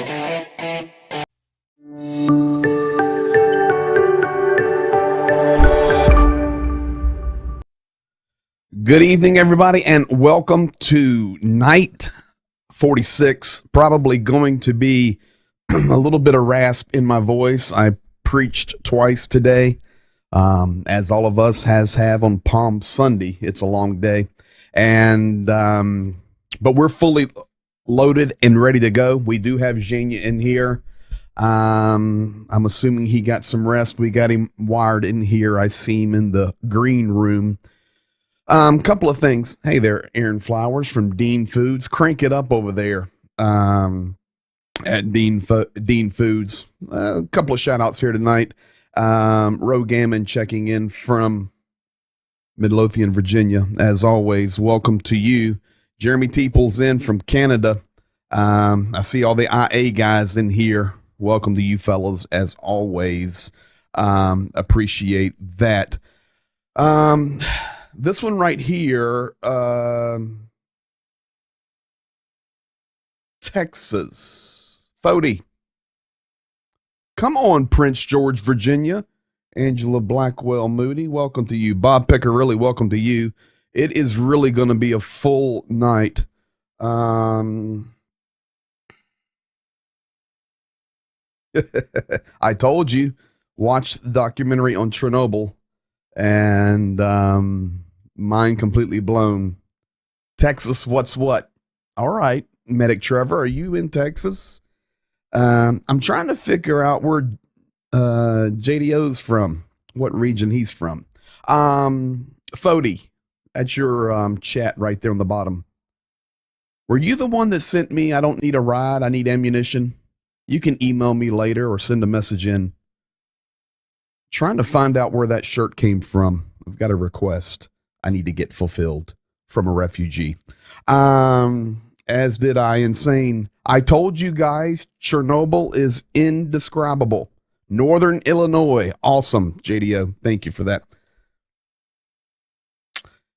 Good evening, everybody, and welcome to night 46. Probably going to be a little bit of rasp in my voice. I preached twice today, as all of us have on Palm Sunday. It's a long day, and but we're fully loaded and ready to go. We do have Zhenya in here. I'm assuming he got some rest. We got him wired in here. I see him in the green room. Couple of things. Hey there, Aaron Flowers from Dean Foods. Crank it up over there at Dean Foods. A couple of shout outs here tonight. Ro Gammon checking in from Midlothian, Virginia. As always, welcome to you. Jeremy Teeple's in from Canada. I see all the IA guys in here. Welcome to you fellas, as always. Appreciate that. This one right here, Texas. Fody. Come on, Prince George, Virginia. Angela Blackwell Moody, welcome to you. Bob Piccarilli, welcome to you. It is really going to be a full night. I told you, watch the documentary on Chernobyl, and mind completely blown. Texas, what's what? All right, Medic Trevor, are you in Texas? I'm trying to figure out where JDO's from, what region he's from. Fody, that's your chat right there on the bottom. Were you the one that sent me, I don't need a ride, I need ammunition? You can email me later or send a message in. Trying to find out where that shirt came from. I've got a request I need to get fulfilled from a refugee. As did I. Insane. I told you guys, Chernobyl is indescribable. Northern Illinois. Awesome, JDO. Thank you for that.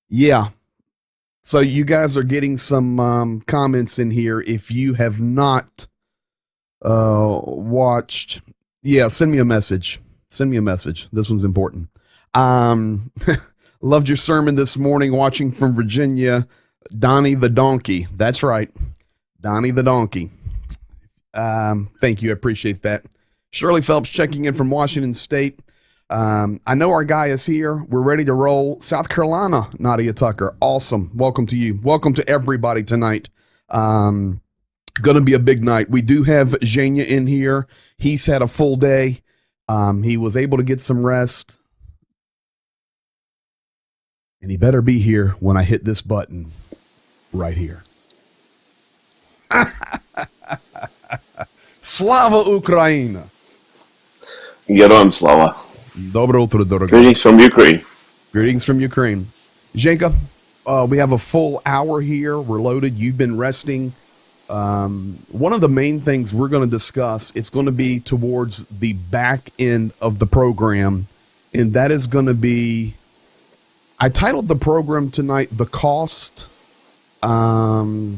Yeah. So you guys are getting some comments in here. If you have not watched, yeah, send me a message. Send me a message. This one's important. Loved your sermon this morning, watching from Virginia. Donnie the Donkey. That's right. Donnie the Donkey. Thank you. I appreciate that. Shirley Phelps checking in from Washington State. I know our guy is here. We're ready to roll. South Carolina, Nadia Tucker. Awesome. Welcome to you. Welcome to everybody tonight. Going to be a big night. We do have Zhenya in here. He's had a full day. He was able to get some rest. And he better be here when I hit this button right here. Slava Ukraina. Gerom Slava. Dobro utro, dorogo. Greetings from Ukraine. Greetings from Ukraine. Zhenka, we have a full hour here. We're loaded. You've been resting. One of the main things we're going to discuss, it's going to be towards the back end of the program, and that is going to be, I titled the program tonight, The Cost. I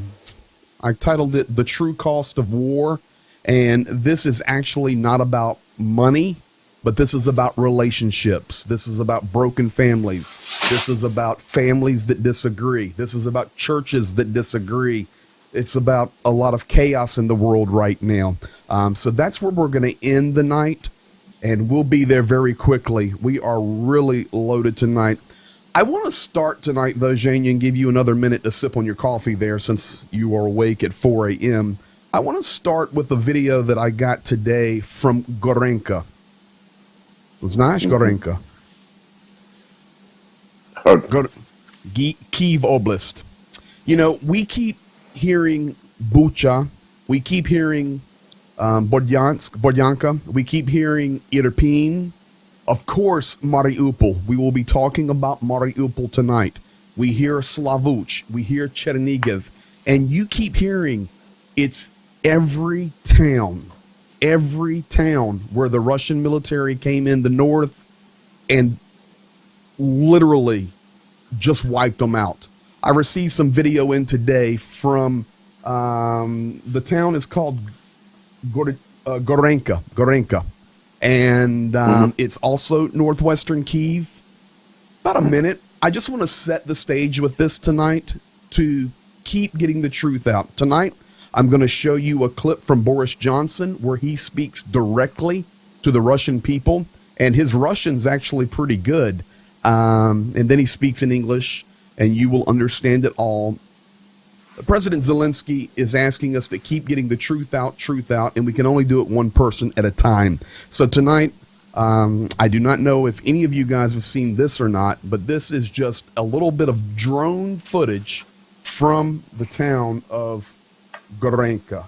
titled it The True Cost of War, and this is actually not about money, but this is about relationships. This is about broken families. This is about families that disagree. This is about churches that disagree. It's about a lot of chaos in the world right now. So that's where we're going to end the night, and we'll be there very quickly. We are really loaded tonight. I want to start tonight, though, Zhenya, and give you another minute to sip on your coffee there since you are awake at 4 a.m. I want to start with a video that I got today from Gorenka. Znaš Gorenka? Kyiv Oblast. You know, we keep hearing Bucha. We keep hearing Bordyanka. We keep hearing Irpin. Of course, Mariupol. We will be talking about Mariupol tonight. We hear Slavuch. We hear Chernigiv. And you keep hearing it's every town where the Russian military came in the north and literally just wiped them out. I received some video in today from the town is called Gorenka, and Hmm. it's also northwestern Kiev. About a minute. I just want to set the stage with this tonight to keep getting the truth out. Tonight, I'm going to show you a clip from Boris Johnson where he speaks directly to the Russian people, and his Russian's actually pretty good. And then he speaks in English, and you will understand it all. President Zelensky is asking us to keep getting the truth out, and we can only do it one person at a time. So tonight, I do not know if any of you guys have seen this or not, but this is just a little bit of drone footage from the town of Gorenka.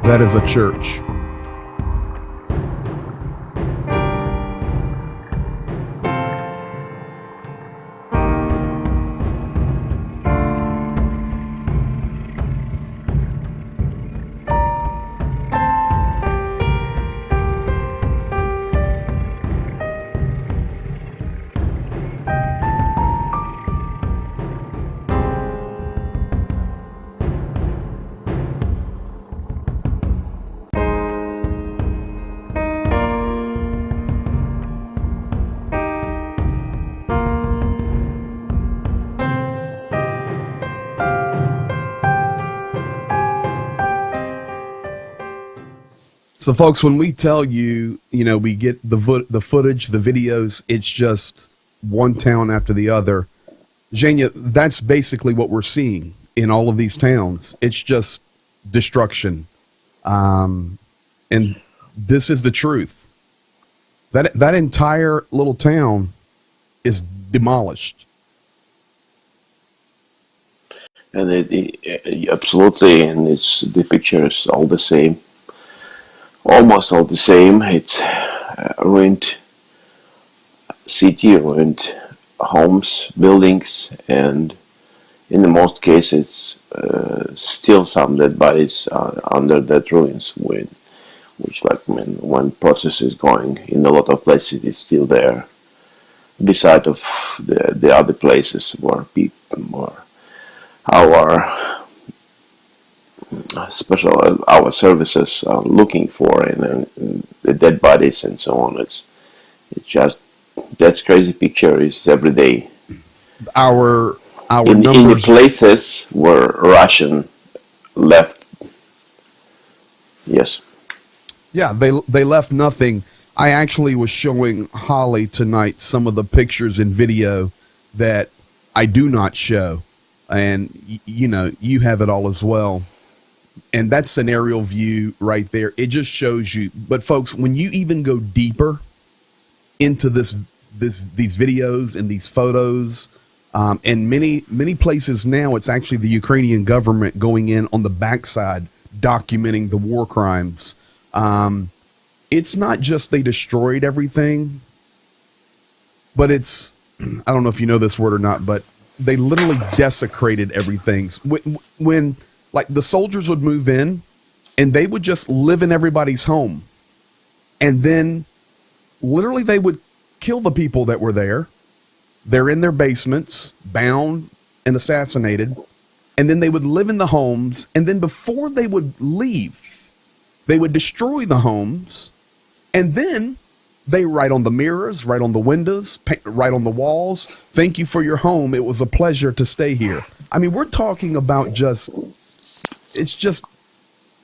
That is a church. So, folks, when we tell you, we get the footage, the videos, it's just one town after the other. Zhenya, that's basically what we're seeing in all of these towns. It's just destruction. And this is the truth. That entire little town is demolished. And absolutely, and the picture is all the same, almost all the same. It's ruined city, ruined homes, buildings, and in the most cases, still some dead bodies under that ruins. Which, like, when process is going in a lot of places, it's still there. Beside of the other places where people, where our special our services are looking for, and the dead bodies and so on. It's just that's crazy picture is every day. Our In the numbers. places where Russian left, yes. Yeah, they left nothing. I actually was showing Holly tonight some of the pictures and video that I do not show. And, you have it all as well. And that's an aerial view right there. It just shows you. But, folks, when you even go deeper into these videos and these photos, and many places now, it's actually the Ukrainian government going in on the backside, documenting the war crimes. It's not just they destroyed everything, but it's, I don't know if you know this word or not, but they literally desecrated everything. When like the soldiers would move in and they would just live in everybody's home, and then literally they would kill the people that were there. They're in their basements, bound and assassinated, and then they would live in the homes, and then before they would leave, they would destroy the homes, and then They write on the mirrors, write on the windows, write on the walls. Thank you for your home. It was a pleasure to stay here. I mean, we're talking about it's just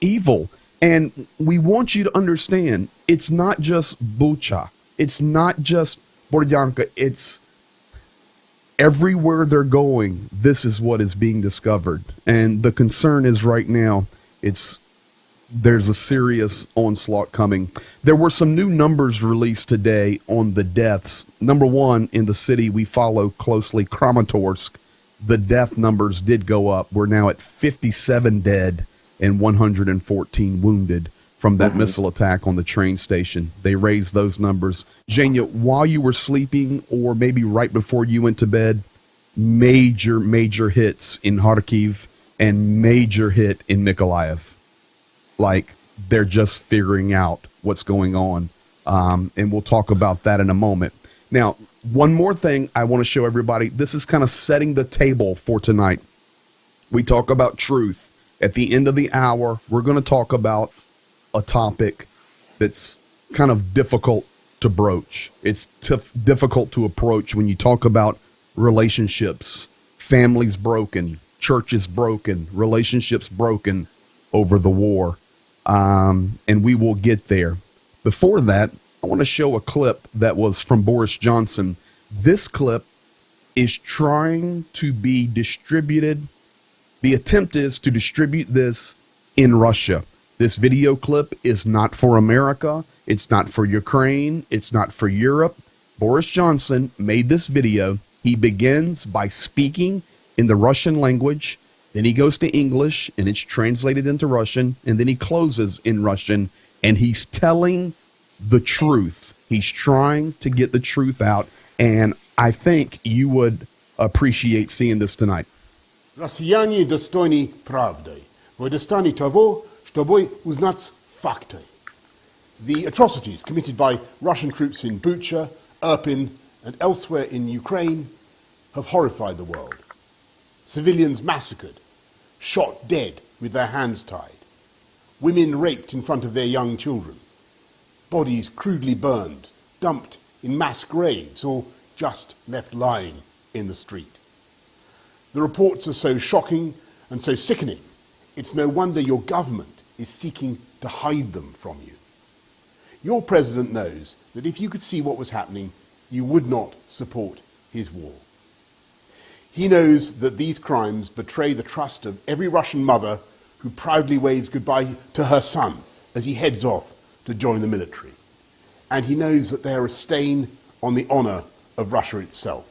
evil. And we want you to understand, it's not just Bucha. It's not just Boryanka. It's everywhere they're going. This is what is being discovered. And the concern is right now, there's a serious onslaught coming. There were some new numbers released today on the deaths. Number one, in the city we follow closely, Kramatorsk, the death numbers did go up. We're now at 57 dead and 114 wounded from that missile attack on the train station. They raised those numbers. Zhenya, while you were sleeping or maybe right before you went to bed, major hits in Kharkiv and major hit in Mykolaiv. Like they're just figuring out what's going on. And we'll talk about that in a moment. Now, one more thing I want to show everybody. This is kind of setting the table for tonight. We talk about truth. At the end of the hour, we're going to talk about a topic that's kind of difficult to broach. It's difficult to approach when you talk about relationships, families broken, churches broken, relationships broken over the war. And we will get there. Before that, I want to show a clip that was from Boris Johnson. This clip is trying to be distributed. The attempt is to distribute this in Russia. This video clip is not for America. It's not for Ukraine. It's not for Europe. Boris Johnson made this video. He begins by speaking in the Russian language. Then he goes to English and it's translated into Russian. And then he closes in Russian and he's telling the truth. He's trying to get the truth out. And I think you would appreciate seeing this tonight. Россияне достойны правды. Вы достойны того, чтобы узнать факты. The atrocities committed by Russian troops in Bucha, Irpin, and elsewhere in Ukraine have horrified the world. Civilians massacred, shot dead with their hands tied, women raped in front of their young children, bodies crudely burned, dumped in mass graves, or just left lying in the street. The reports are so shocking and so sickening, it's no wonder your government is seeking to hide them from you. Your president knows that if you could see what was happening, you would not support his war. He knows that these crimes betray the trust of every Russian mother who proudly waves goodbye to her son as he heads off to join the military. And he knows that they are a stain on the honor of Russia itself,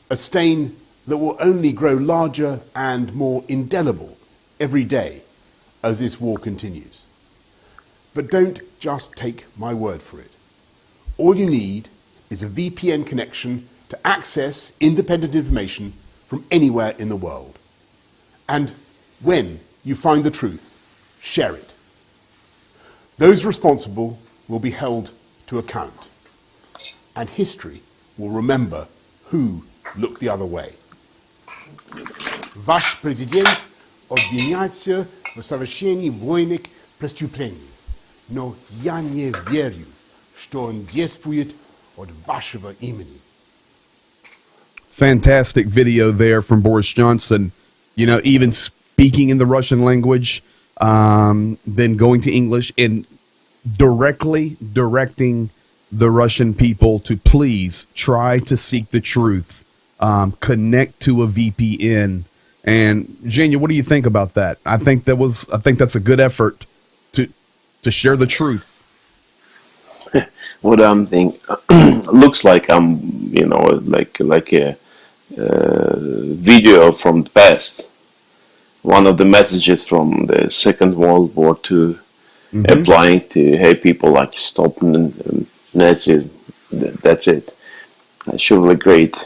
a stain that will only grow larger and more indelible every day as this war continues. But don't just take my word for it. All you need is a VPN connection to access independent information from anywhere in the world. And when you find the truth, share it. Those responsible will be held to account. And history will remember who looked the other way. Ваш президент обвиняется в совершении военных преступлений, но я не верю, что он действует от вашего имени. Fantastic video there from Boris Johnson, you know, even speaking in the Russian language, then going to English and directly directing the Russian people to please try to seek the truth, connect to a VPN. And Zhenya, what do you think about that? I think that's a good effort to share the truth. What I'm thinking looks like like a video from the past. One of the messages from the Second World War II, applying to hey people like stop Nazi. That's it. Surely great.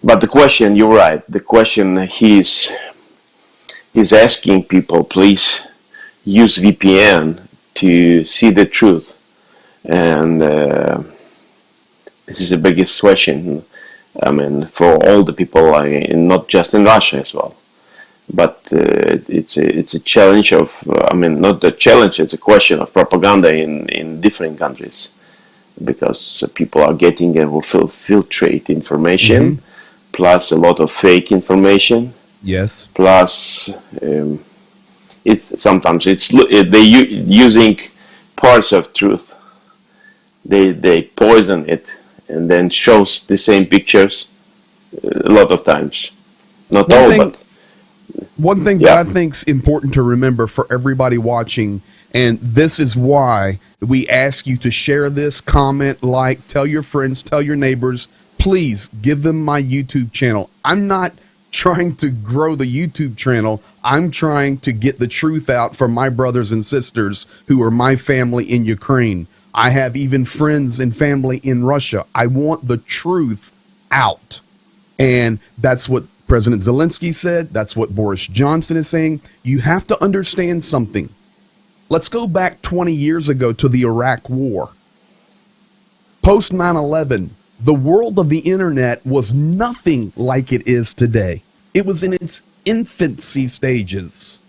But the question, you're right. The question he's asking people, please use VPN to see the truth. And this is the biggest question. I mean, for all the people, not just in Russia as well. but it's a challenge of I mean, not the challenge. It's a question of propaganda in different countries, because people are getting and will filtrate information, plus a lot of fake information, Yes. plus it's sometimes they using parts of truth. They poison it and then shows the same pictures a lot of times. Not One all, thing, but one thing that yeah. I think's important to remember for everybody watching, and this is why we ask you to share this, comment, like, tell your friends, tell your neighbors. Please give them my YouTube channel. I'm not trying to grow the YouTube channel. I'm trying to get the truth out for my brothers and sisters who are my family in Ukraine. I have even friends and family in Russia. I want the truth out. And that's what President Zelensky said. That's what Boris Johnson is saying. You have to understand something. Let's go back 20 years ago to the Iraq War. Post 9/11, the world of the internet was nothing like it is today. It was in its infancy stages.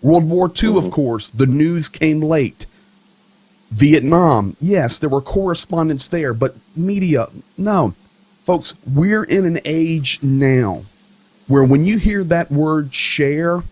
World War II, of course, the news came late. Vietnam, yes, there were correspondents there, but media, no. Folks, we're in an age now where when you hear that word share,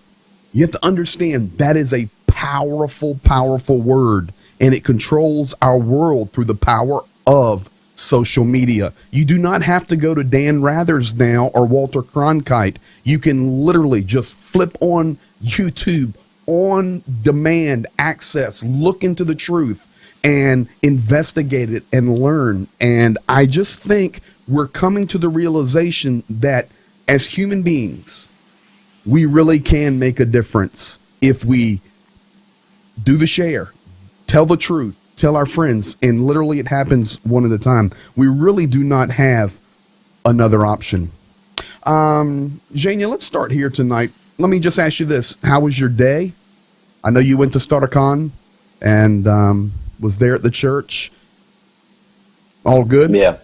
you have to understand that is a powerful, powerful word, and it controls our world through the power of social media. You do not have to go to Dan Rathers now or Walter Cronkite. You can literally just flip on YouTube, on demand access, look into the truth and investigate it and learn. And I just think we're coming to the realization that as human beings, we really can make a difference if we do the share, tell the truth, tell our friends, and literally it happens one at a time. We really do not have another option. Zhenya, let's start here tonight. Let me just ask you this. How was your day? I know you went to StarterCon and was there at the church. All good? Yeah.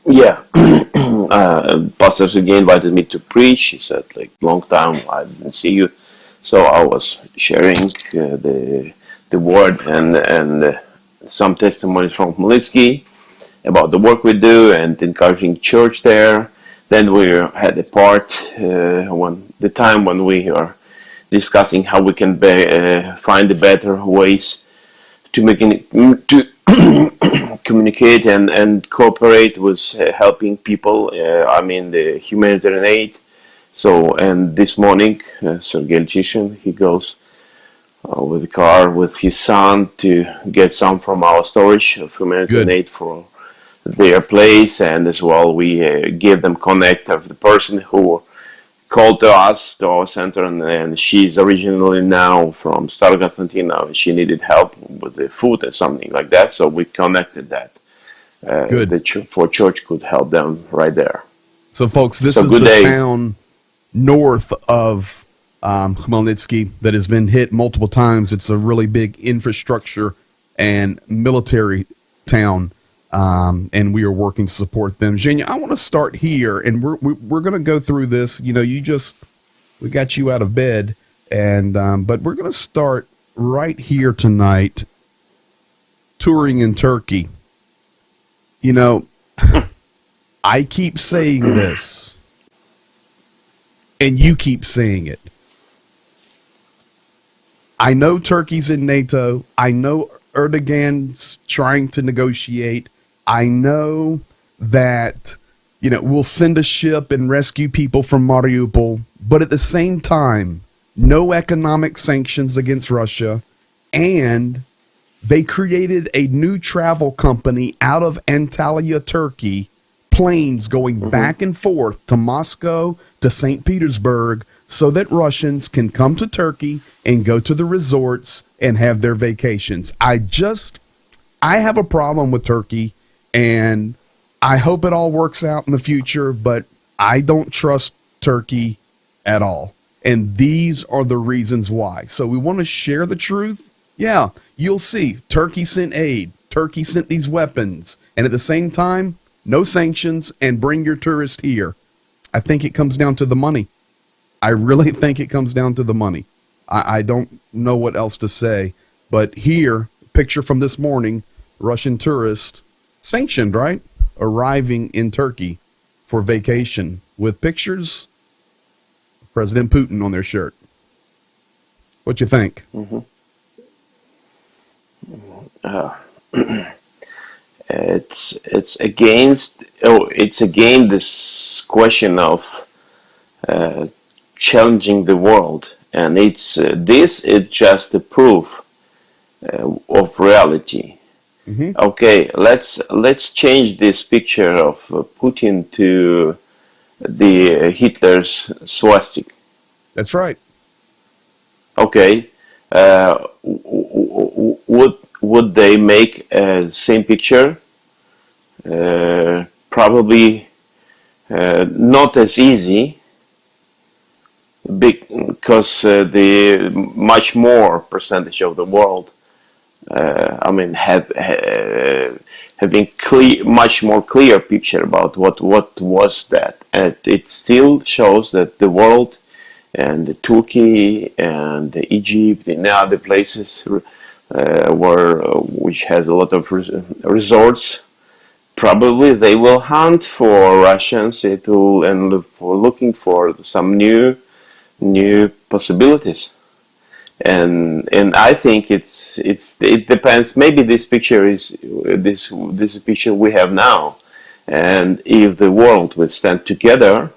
Yeah. Pastor Sergey invited me to preach. He said, like, long time I didn't see you. So I was sharing the word and some testimonies from Khmelnytsky about the work we do and encouraging church there. Then we had a part when the time when we are discussing how we can find the better ways to make to communicate and cooperate with helping people. I mean the humanitarian aid. So, and this morning, Sergei Chishin, he goes with the car with his son to get some from our storage of humanitarian aid for their place, and as well we give them connect of the person who called to us, to our center, and she's originally now from Starokonstantina, and she needed help with the food and something like that, so we connected that. For church could help them right there. So folks, this is the town north of Khmelnytsky that has been hit multiple times. It's a really big infrastructure and military town, and we are working to support them. Zhenya, I want to start here, and we're going to go through this. You know, we got you out of bed, and but we're going to start right here tonight, touring in Turkey. You know, I keep saying this, and you keep saying it. I know Turkey's in NATO. I know Erdogan's trying to negotiate. I know that, you know, we'll send a ship and rescue people from Mariupol. But at the same time, no economic sanctions against Russia. And they created a new travel company out of Antalya, Turkey, planes going back and forth to Moscow, to St. Petersburg, so that Russians can come to Turkey and go to the resorts and have their vacations. I have a problem with Turkey, and I hope it all works out in the future, but I don't trust Turkey at all. And these are the reasons why. So we want to share the truth. Yeah, you'll see. Turkey sent aid. Turkey sent these weapons. And at the same time, no sanctions and bring your tourists here. I think it comes down to the money. I really think it comes down to the money. I don't know what else to say. But here, picture from this morning, Russian tourist, sanctioned, right? Arriving in Turkey for vacation with pictures of President Putin on their shirt. What you think? It's again this question of challenging the world, and this is just a proof of reality. Okay, let's change this picture of Putin to the Hitler's swastika. That's right. Okay, would they make the same picture? Probably not as easy, because the much more percentage of the world, having much more clear picture about what was that, and it still shows that the world and Turkey and Egypt and other places which has a lot of resorts, probably they will hunt for Russians and looking for some new possibilities. And I think it depends. Maybe this picture is this picture we have now, and if the world will stand together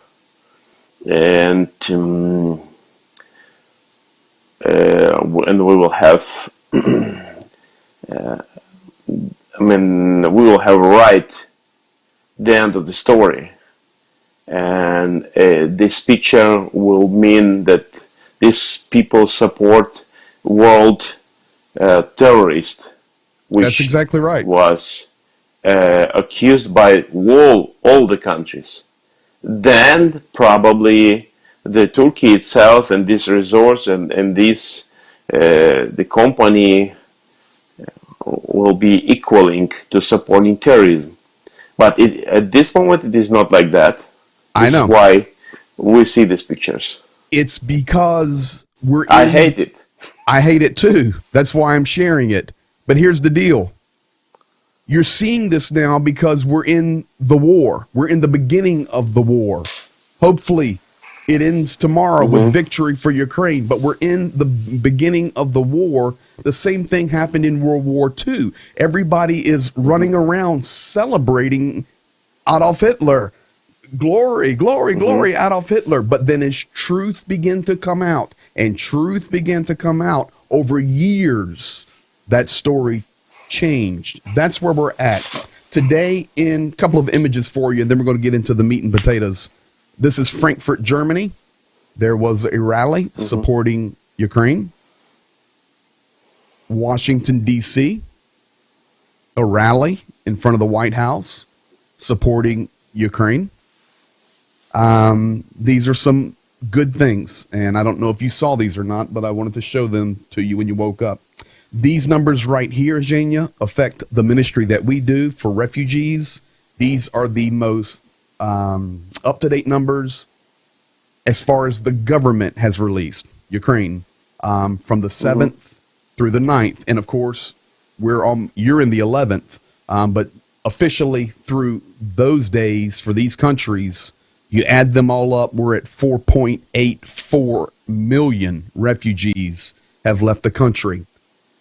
and we will have we will have right the end of the story, and this picture will mean that these people support world terrorist, which That's exactly right. was accused by all the countries. Then probably the Turkey itself and these resorts and this the company will be equaling to supporting terrorism. But at this moment it is not like that. I know. This is why we see these pictures. It's because I hate it. I hate it too. That's why I'm sharing it. But here's the deal. You're seeing this now because we're in the war. We're in the beginning of the war. Hopefully it ends tomorrow with victory for Ukraine, but we're in the beginning of the war. The same thing happened in World War II. Everybody is running around celebrating Adolf Hitler. Glory, glory, glory, Adolf Hitler. But then as truth began to come out, and truth began to come out over years, that story changed. That's where we're at. Today, in a couple of images for you, and then we're going to get into the meat and potatoes. This is Frankfurt, Germany. There was a rally supporting Ukraine. Washington, D.C., a rally in front of the White House supporting Ukraine. These are some good things, and I don't know if you saw these or not, but I wanted to show them to you when you woke up. These numbers right here, Zhenya, affect the ministry that we do for refugees. These are the most up-to-date numbers as far as the government has released, Ukraine, from the 7th through the 9th. And, of course, you're in the 11th, but officially through those days for these countries, you add them all up, we're at 4.84 million refugees have left the country.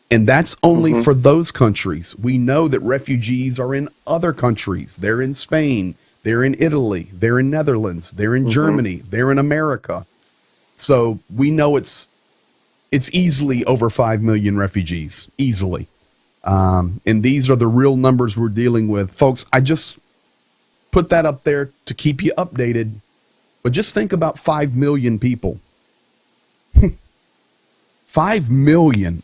And that's only for those countries. We know that refugees are in other countries. They're in Spain. They're in Italy. They're in Netherlands. They're in Germany. They're in America. So we know it's easily over 5 million refugees, easily. And these are the real numbers we're dealing with. Folks, I just put that up there to keep you updated. But just think about 5 million people. 5 million.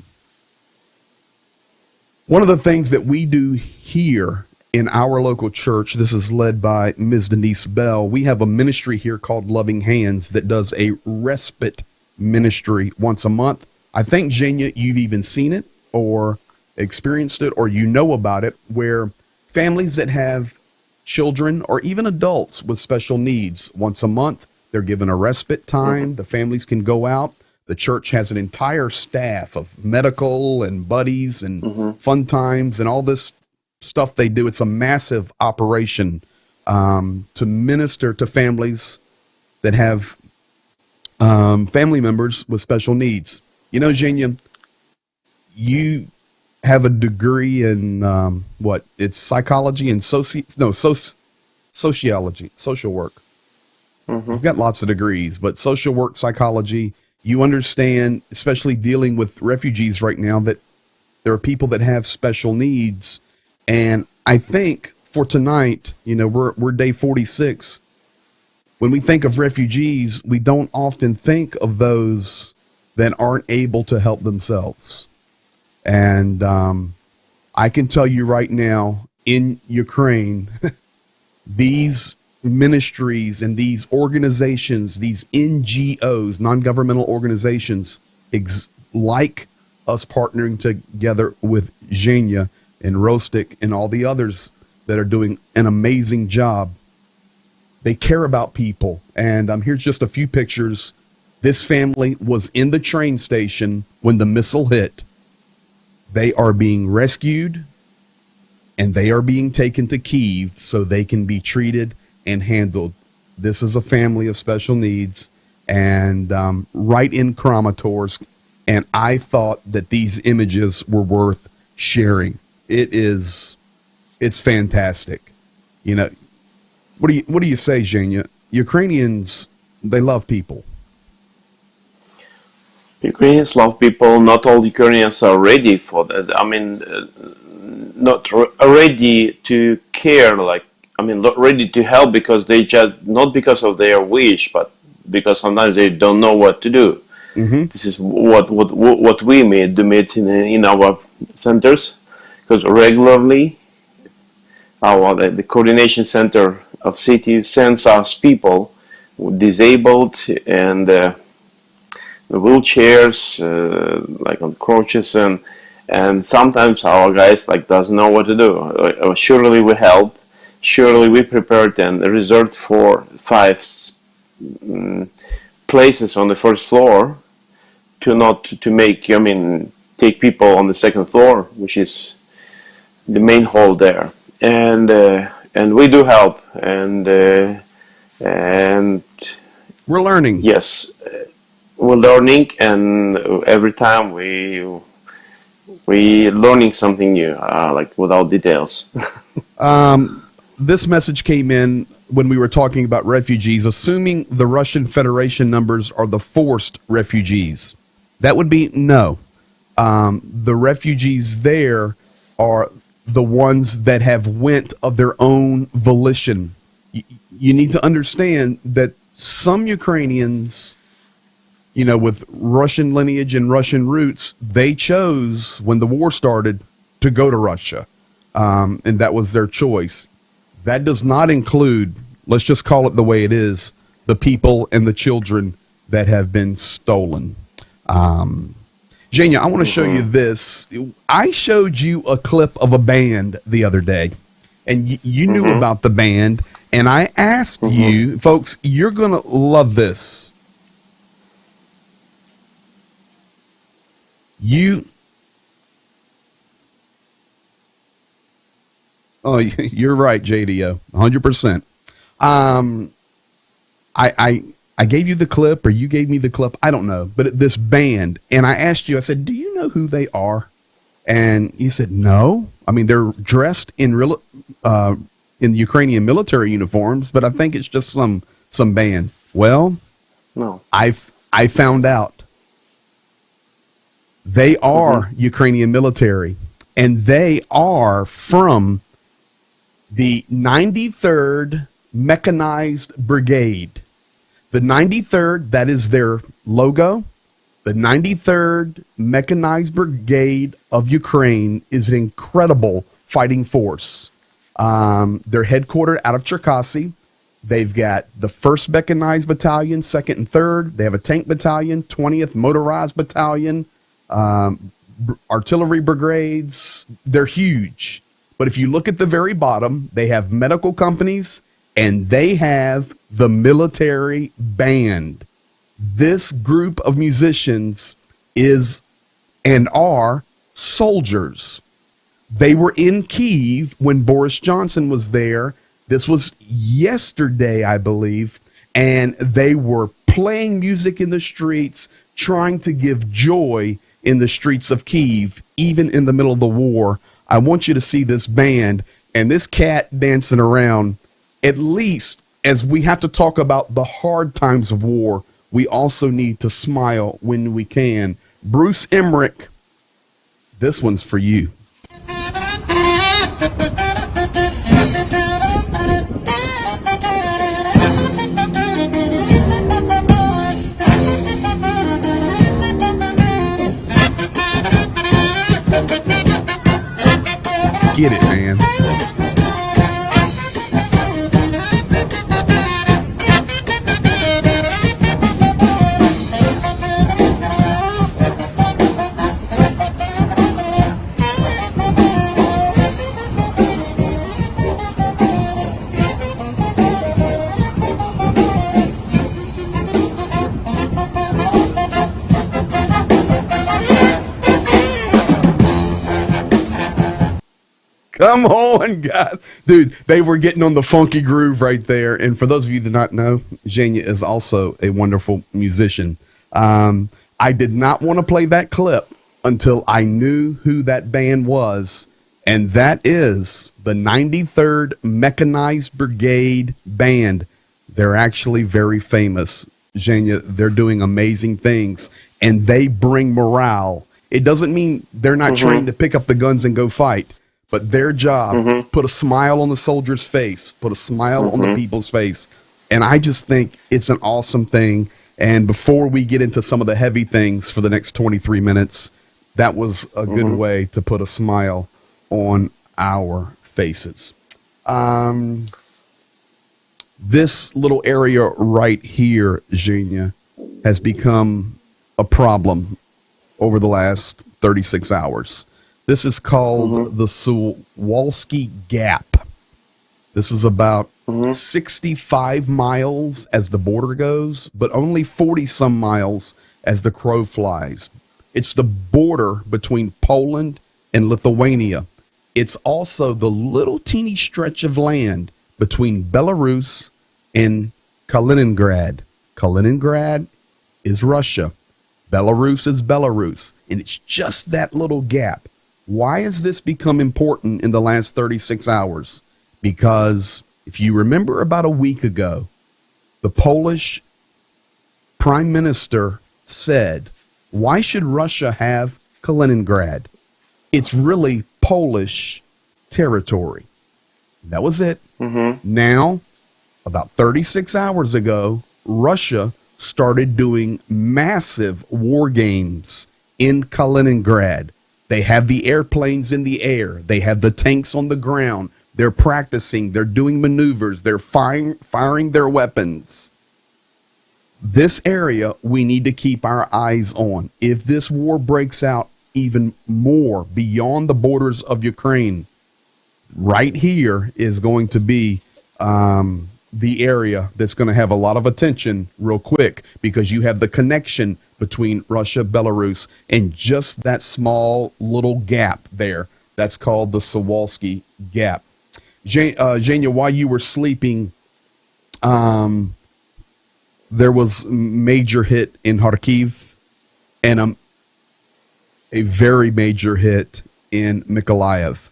One of the things that we do here in our local church, this is led by Ms. Denise Bell. We have a ministry here called Loving Hands that does a respite ministry once a month. I think, Zhenya, you've even seen it or experienced it, or you know about it, where families that have children or even adults with special needs once a month, They're given a respite time. The families can go out. The church has an entire staff of medical and buddies and fun times and all this stuff they do. It's a massive operation to minister to families that have family members with special needs. You know, Zhenya, you have a degree in what? It's psychology and sociology, social work. You've got lots of degrees, but social work, psychology, you understand, especially dealing with refugees right now, that there are people that have special needs. And I think for tonight, you know, we're day 46. When we think of refugees, we don't often think of those that aren't able to help themselves. And I can tell you right now, in Ukraine, these ministries and these organizations, these NGOs, non-governmental organizations, like us partnering together with Zhenya and Rostik and all the others that are doing an amazing job. They care about people. And here's just a few pictures. This family was in the train station when the missile hit. They are being rescued and they are being taken to Kyiv so they can be treated and handled. This is a family of special needs, and right in Kramatorsk. And I thought that these images were worth sharing. It's fantastic. You know, what do you say, Zhenya? Ukrainians, they love people. Ukrainians love people. Not all Ukrainians are ready for that. I mean, not ready to care, not ready to help, because they just, not because of their wish, but because sometimes they don't know what to do. This is what we meet in our centers, because regularly the coordination center of city sends us people disabled and wheelchairs, like on crutches, and sometimes our guys doesn't know what to do. Surely we help. Surely we prepared and reserved for 5 places on the first floor take people on the second floor, which is the main hall there, and we do help, and we're learning. Yes, we're learning, and every time we learning something new, without details. This message came in when we were talking about refugees, assuming the Russian Federation numbers are the forced refugees. That would be no. The refugees there are the ones that have went of their own volition. You need to understand that some Ukrainians, you know, with Russian lineage and Russian roots, they chose when the war started to go to Russia, and that was their choice. That does not include, let's just call it the way it is, the people and the children that have been stolen. Zhenya, I want to show you this. I showed you a clip of a band the other day, and you knew about the band, and I asked you, folks, you're going to love this. Oh, you're right, JDO, 100%. I gave you the clip, or you gave me the clip, I don't know, but this band, and I asked you, I said, do you know who they are? And you said, no. I mean, they're dressed in Ukrainian military uniforms, but I think it's just some band. Well, no. I found out. They are Ukrainian military, and they are from the 93rd Mechanized Brigade. The 93rd, that is their logo. The 93rd Mechanized Brigade of Ukraine is an incredible fighting force. They're headquartered out of Cherkasy. They've got the 1st Mechanized Battalion, 2nd and 3rd. They have a tank battalion, 20th Motorized Battalion, artillery brigades. They're huge. But if you look at the very bottom, they have medical companies and they have the military band. This group of musicians is and are soldiers. They were in Kyiv when Boris Johnson was there. This was yesterday, I believe, and they were playing music in the streets, trying to give joy in the streets of Kyiv, even in the middle of the war. I want you to see this band and this cat dancing around. At least, as we have to talk about the hard times of war, we also need to smile when we can. Bruce Emmerich, this one's for you. Get it, man. Come on, guys. Dude, they were getting on the funky groove right there. And for those of you that do not know, Zhenya is also a wonderful musician. I did not want to play that clip until I knew who that band was. And that is the 93rd Mechanized Brigade Band. They're actually very famous. Zhenya, they're doing amazing things. And they bring morale. It doesn't mean they're not trained to pick up the guns and go fight. But their job, put a smile on the soldier's face, put a smile on the people's face. And I just think it's an awesome thing. And before we get into some of the heavy things for the next 23 minutes, that was a good way to put a smile on our faces. This little area right here, Zhenya, has become a problem over the last 36 hours. This is called the Suwalski Gap. This is about 65 miles as the border goes, but only 40-some miles as the crow flies. It's the border between Poland and Lithuania. It's also the little teeny stretch of land between Belarus and Kaliningrad. Kaliningrad is Russia. Belarus is Belarus. And it's just that little gap. Why has this become important in the last 36 hours? Because if you remember about a week ago, the Polish prime minister said, why should Russia have Kaliningrad? It's really Polish territory. That was it. Now, about 36 hours ago, Russia started doing massive war games in Kaliningrad. They have the airplanes in the air. They have the tanks on the ground. They're practicing. They're doing maneuvers. They're firing their weapons. This area we need to keep our eyes on. If this war breaks out even more beyond the borders of Ukraine, right here is going to be the area that's going to have a lot of attention real quick, because you have the connection between Russia, Belarus, and just that small little gap there. That's called the Suwalski Gap. Zhenya, while you were sleeping, there was major hit in Kharkiv and a very major hit in Mykolaiv.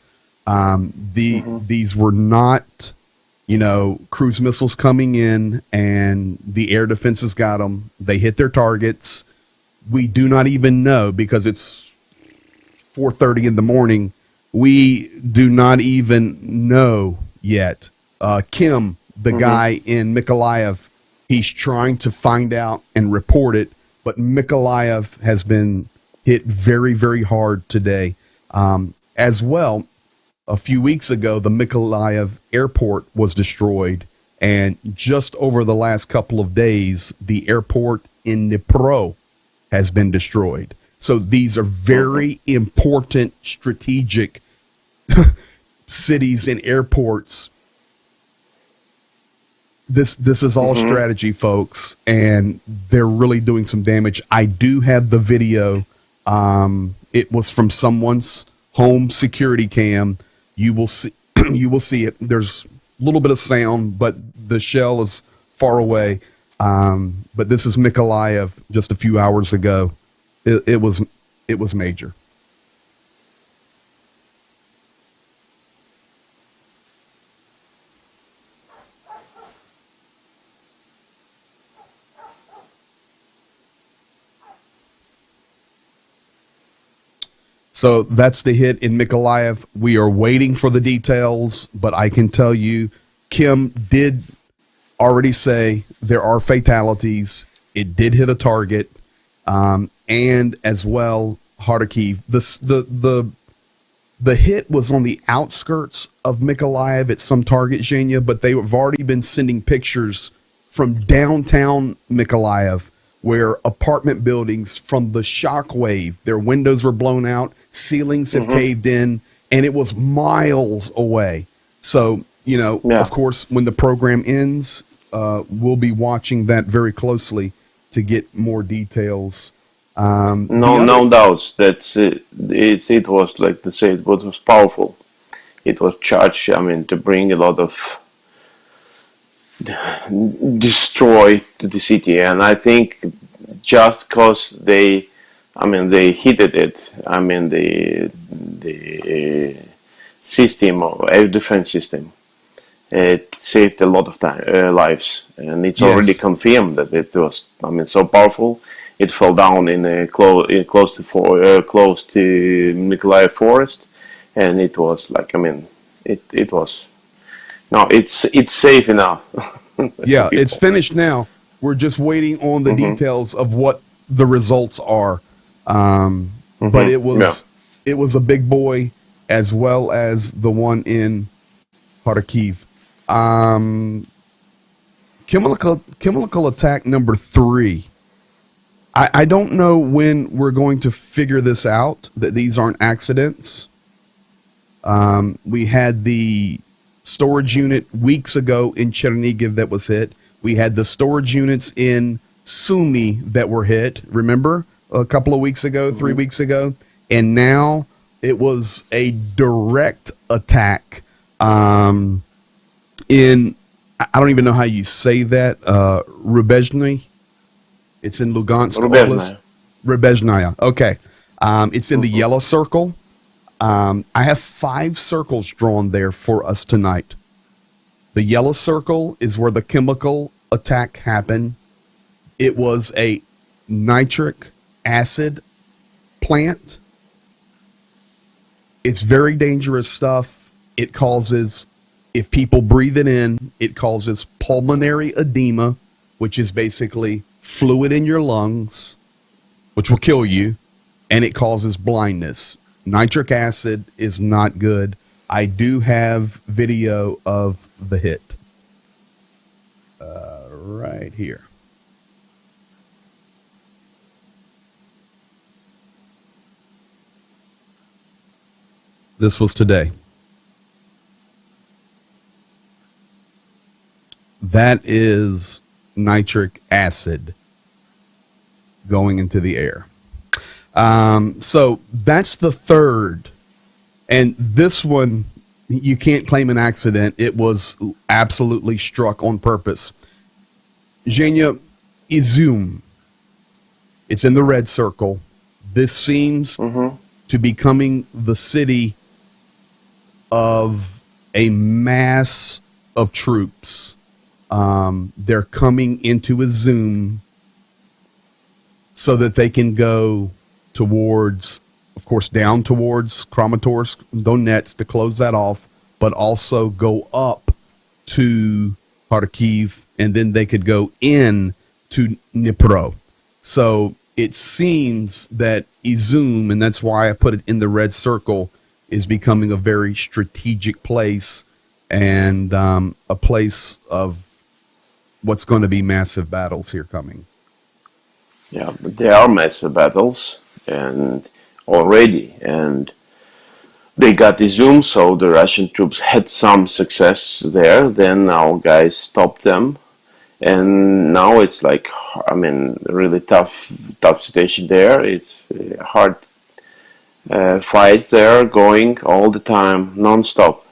These were not, cruise missiles coming in and the air defenses got them. They hit their targets. We do not even know, because it's 4:30 in the morning. We do not even know yet. Kim, the guy in Mykolaiv, he's trying to find out and report it, but Mykolaiv has been hit very, very hard today. As well, a few weeks ago, the Mykolaiv airport was destroyed, and just over the last couple of days, the airport in Dnipro has been destroyed. So these are very important strategic cities and airports this is all strategy, folks, and they're really doing some damage. I do have the video. It was from someone's home security cam. You will see you will see it. There's a little bit of sound, but the shell is far away. But this is Mykolaiv just a few hours ago. It was major. So that's the hit in Mykolaiv. We are waiting for the details, but I can tell you, Kim did already say there are fatalities. It did hit a target, and as well, Kharkiv. The hit was on the outskirts of Mykolaiv at some target, Zhenya, but they have already been sending pictures from downtown Mykolaiv, where apartment buildings from the shockwave, their windows were blown out, ceilings have caved in, and it was miles away. So, of course, when the program ends, we'll be watching that very closely to get more details. No doubts that it was, like to say, it was powerful. It was charged, to bring a lot of destroy to the city, and I think just because they heated it, the system or air defense system, it saved a lot of lives, and it's already confirmed that it was so powerful. It fell down in close to Mykolaiv forest, and it was like it was. No, it's safe enough. Yeah, it's finished now. We're just waiting on the details of what the results are. But it was a big boy, as well as the one in Kharkiv. Chemical attack number 3. I don't know when we're going to figure this out, that these aren't accidents. We had the storage unit weeks ago in Chernihiv that was hit. We had the storage units in Sumy that were hit, remember, a couple of weeks ago, 3 weeks ago. And now it was a direct attack in, I don't even know how you say that, Rubezhny. It's in Lugansk Oblast. Rubezhnaya. Okay. It's in the yellow circle. I have 5 circles drawn there for us tonight. The yellow circle is where the chemical attack happened. It was a nitric acid plant. It's very dangerous stuff. It causes, if people breathe it in, it causes pulmonary edema, which is basically fluid in your lungs, which will kill you, and it causes blindness. Nitric acid is not good. I do have video of the hit right here. This was today. That is nitric acid going into the air. So that's the third. And this one, you can't claim an accident. It was absolutely struck on purpose. Zhenya, Izum. It's in the red circle. This seems to be becoming the city of a mass of troops. They're coming into Izum so that they can go towards, of course, down towards Kramatorsk, Donetsk to close that off, but also go up to Kharkiv, and then they could go in to Dnipro. So it seems that Izum, and that's why I put it in the red circle, is becoming a very strategic place, and a place of what's going to be massive battles here coming. Yeah, but there are massive battles and already, and they got the zoom, so the Russian troops had some success there. Then our guys stopped them, and now it's like, I mean, really tough situation there. It's hard fights there going all the time, non-stop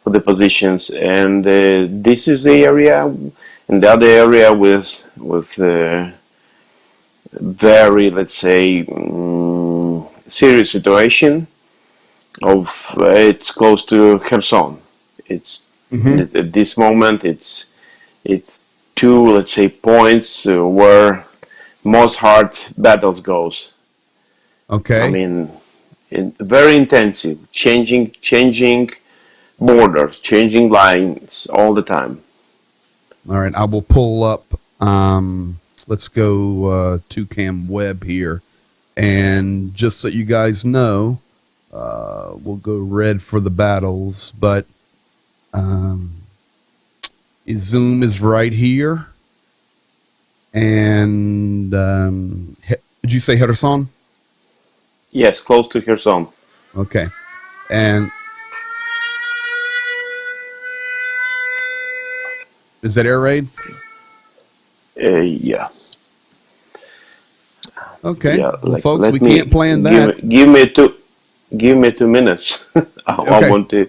for the positions, and this is the area, and the other area with very, let's say, serious situation of it's close to Kherson. It's at this moment it's two, let's say, points where most hard battles goes. Okay. I mean, very intensive, changing borders, changing lines all the time. All right, I will pull up. Let's go to Cam Web here, and just so you guys know, we'll go red for the battles, but Izum is right here, and did you say Kherson? Yes, close to Kherson. Okay, and is that air raid? Yeah. Okay, Yeah, well, like, folks, we can't plan that. Give me 2 minutes. I Okay. want to,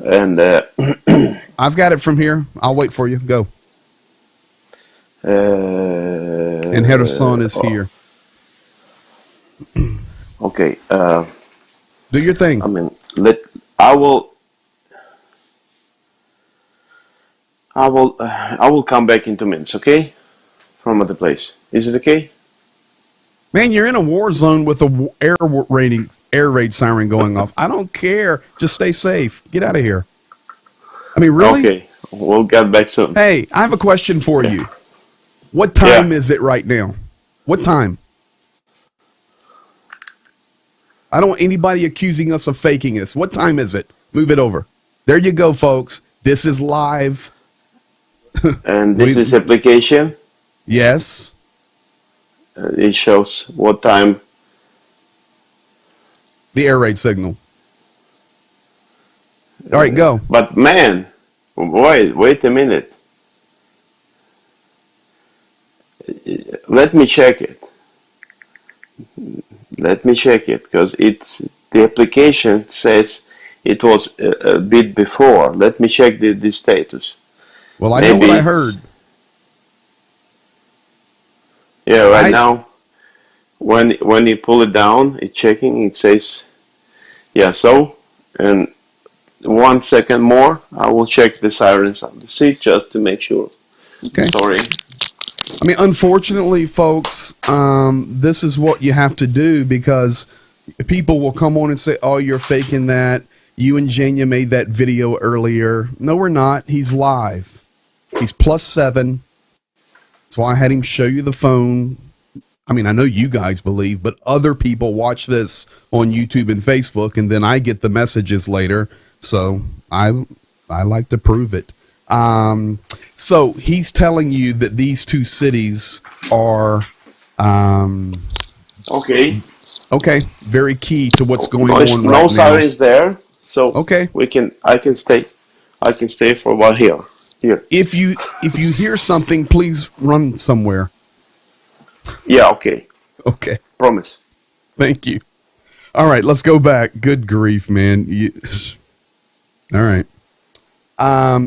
and I've got it from here. I'll wait for you. Go. And Kherson is here. Okay. Do your thing. I mean, I will come back in 2 minutes. Okay, from the place. Is it okay? Man, you're in a war zone with a air raid siren going off. I don't care. Just stay safe. Get out of here. I mean, really? Okay, we'll get back soon. Hey, I have a question for you. What time is it right now? What time? I don't want anybody accusing us of faking this. What time is it? Move it over. There you go, folks. This is live. And this is application. Yes. It shows what time. The air raid signal. All right, go. But man, wait a minute. Let me check it. Let me check it, because the application says it was a bit before. Let me check the status. Well, I know what I heard. Yeah, right now, when you pull it down, it's checking. It says, yeah. So, and 1 second more, I will check the sirens on the seat just to make sure. Okay. Sorry. I mean, unfortunately, folks, this is what you have to do, because people will come on and say, oh, you're faking that. You and Jenya made that video earlier. No, we're not. He's live. He's +7. That's why I had him show you the phone. I mean, I know you guys believe, but other people watch this on YouTube and Facebook, and then I get the messages later. So I like to prove it. So he's telling you that these two cities are Okay. okay, very key to what's going on right now. No sirens there, so Okay. I can stay for a while here. If you hear something, please run somewhere. Yeah, okay. Okay. Promise. Thank you. All right, let's go back. Good grief, man. All right.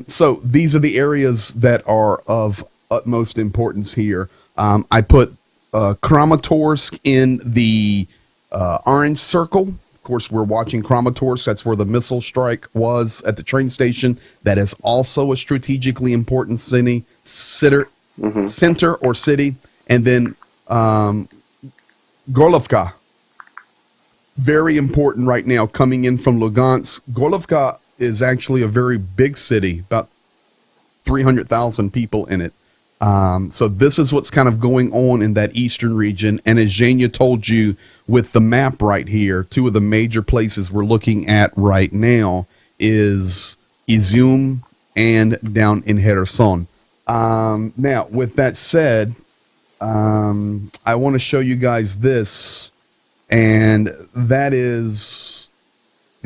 So these are the areas that are of utmost importance here. I put Kramatorsk in the orange circle. Of course, we're watching Kramatorsk. That's where the missile strike was at the train station. That is also a strategically important center or city. And then Gorlovka, very important right now, coming in from Lugansk. Gorlovka is actually a very big city, about 300,000 people in it. So this is what's kind of going on in that eastern region. And as Jenya told you with the map right here, two of the major places we're looking at right now is Izum and down in Kherson. Now, with that said, I want to show you guys this, and that is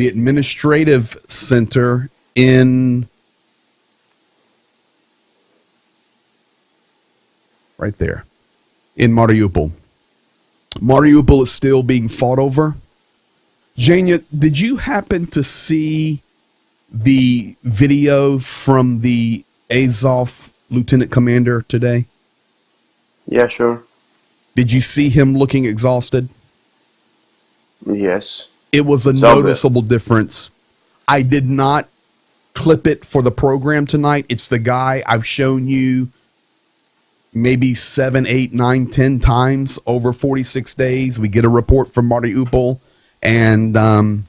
the administrative center in right there in Mariupol. Mariupol is still being fought over. Jania, did you happen to see the video from the Azov lieutenant commander today? Yeah, sure. Did you see him looking exhausted? Yes. It was a noticeable difference. I did not clip it for the program tonight. It's the guy I've shown you maybe 7, 8, 9, 10 times over 46 days. We get a report from Mariupol, and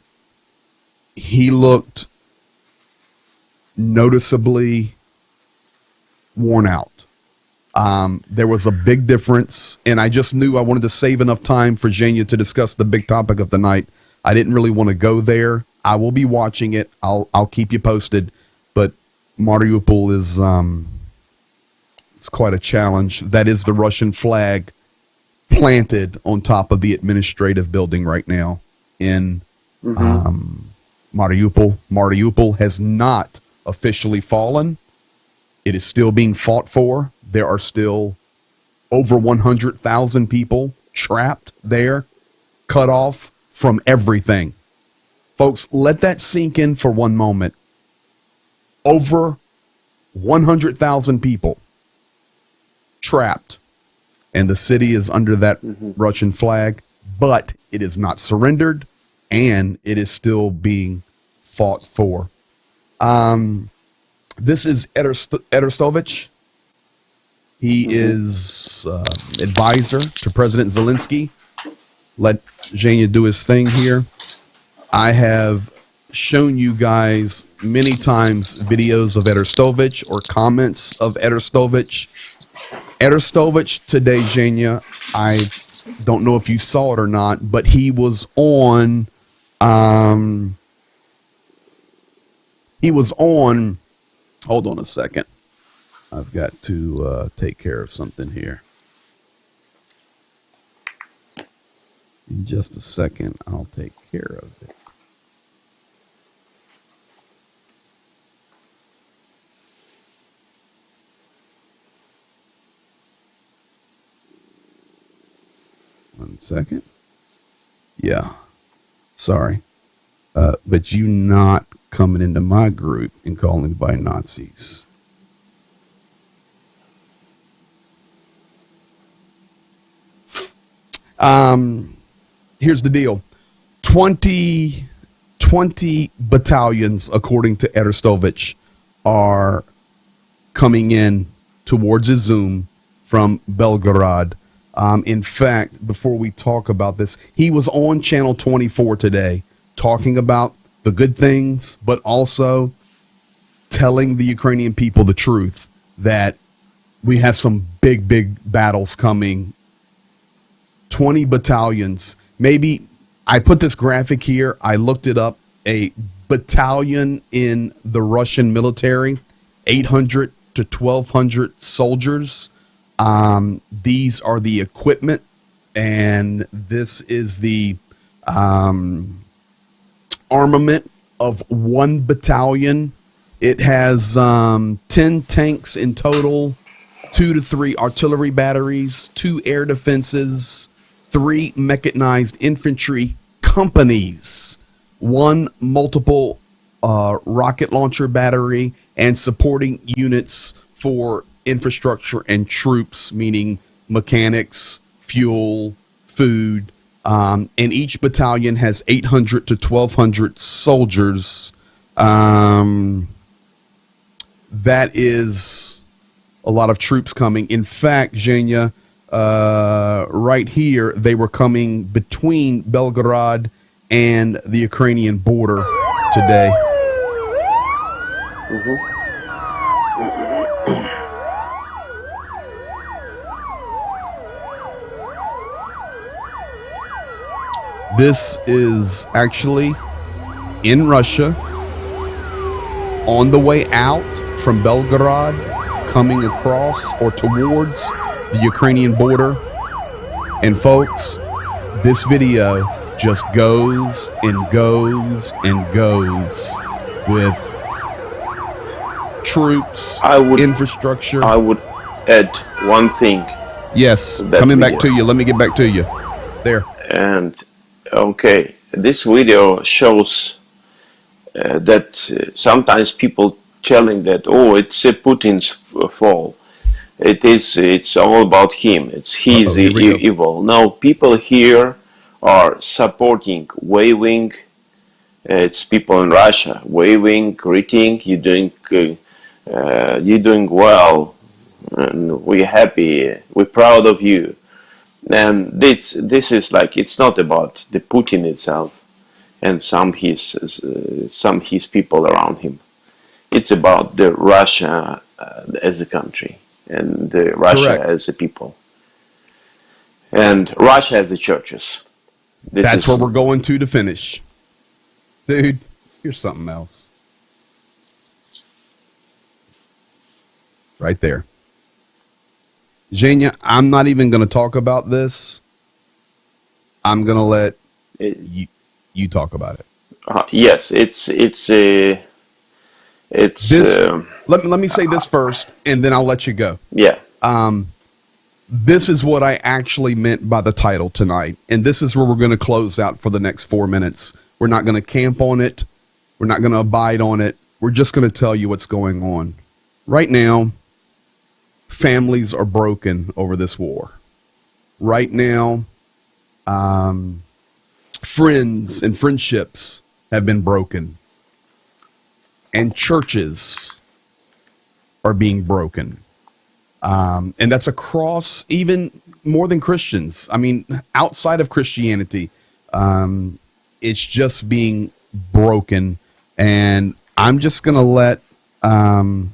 he looked noticeably worn out. There was a big difference, and I just knew I wanted to save enough time for Jania to discuss the big topic of the night. I didn't really want to go there. I will be watching it. I'll keep you posted, but Mariupol is it's quite a challenge. That is the Russian flag planted on top of the administrative building right now in Mariupol. Mariupol has not officially fallen. It is still being fought for. There are still over 100,000 people trapped there, cut off from everything. Folks, let that sink in for one moment. Over 100,000 people trapped, and the city is under that Russian flag, but it is not surrendered, and it is still being fought for. This is Arestovich. He is advisor to President Zelensky. Let Zhenya do his thing here. I have shown you guys many times videos of Arestovich or comments of Arestovich. Arestovich today, Zhenya, I don't know if you saw it or not, but he was on hold on a second. I've got to take care of something here. In just a second, I'll take care of it. One second. Yeah. Sorry. But you not coming into my group and calling me by Nazis. Here's the deal. 20 battalions, according to Arestovich, are coming in towards Izum from Belgorod. In fact, before we talk about this, he was on Channel 24 today talking about the good things, but also telling the Ukrainian people the truth that we have some big battles coming. 20 battalions. Maybe I put this graphic here. I looked it up. A battalion in the Russian military, 800 to 1,200 soldiers. These are the equipment, and this is the armament of one battalion. It has 10 tanks in total, 2 to 3 artillery batteries, 2 air defenses, 3 mechanized infantry companies, 1 multiple rocket launcher battery, and supporting units for infrastructure and troops, meaning mechanics, fuel, food, and each battalion has 800 to 1,200 soldiers. That is a lot of troops coming. In fact, Zhenya, right here, they were coming between Belgorod and the Ukrainian border today. This is actually in Russia, on the way out from Belgorod, coming across or towards the Ukrainian border. And folks, this video just goes and goes and goes with troops, infrastructure. I would add one thing. Yes, That coming back video. to you. Let me get back to you. There. And okay, this video shows that sometimes people telling that, oh, it's Putin's fault. It's all about him. It's he's Uh-oh, here we go. evil. No, people here are supporting, waving. It's people in Russia waving, greeting. You're doing well, and we're happy. We're proud of you. And this is like, it's not about the Putin itself and some his people around him. It's about the Russia as a country and the Russia Correct. as a people and Russia as the churches. That's where we're going to finish. Dude, here's something else. Right there. Zhenya, I'm not even going to talk about this. I'm going to let you talk about it. Yes, it's This, let me say this first, and then I'll let you go. yeah. This is what I actually meant by the title tonight, and this is where we're going to close out for the next 4 minutes. We're not going to camp on it. We're not going to abide on it. We're just going to tell you what's going on. Right now, families are broken over this war. Right now, friends and friendships have been broken. And churches are being broken. And that's across even more than Christians. I mean, outside of Christianity, it's just being broken. And I'm just going to let Zhenya,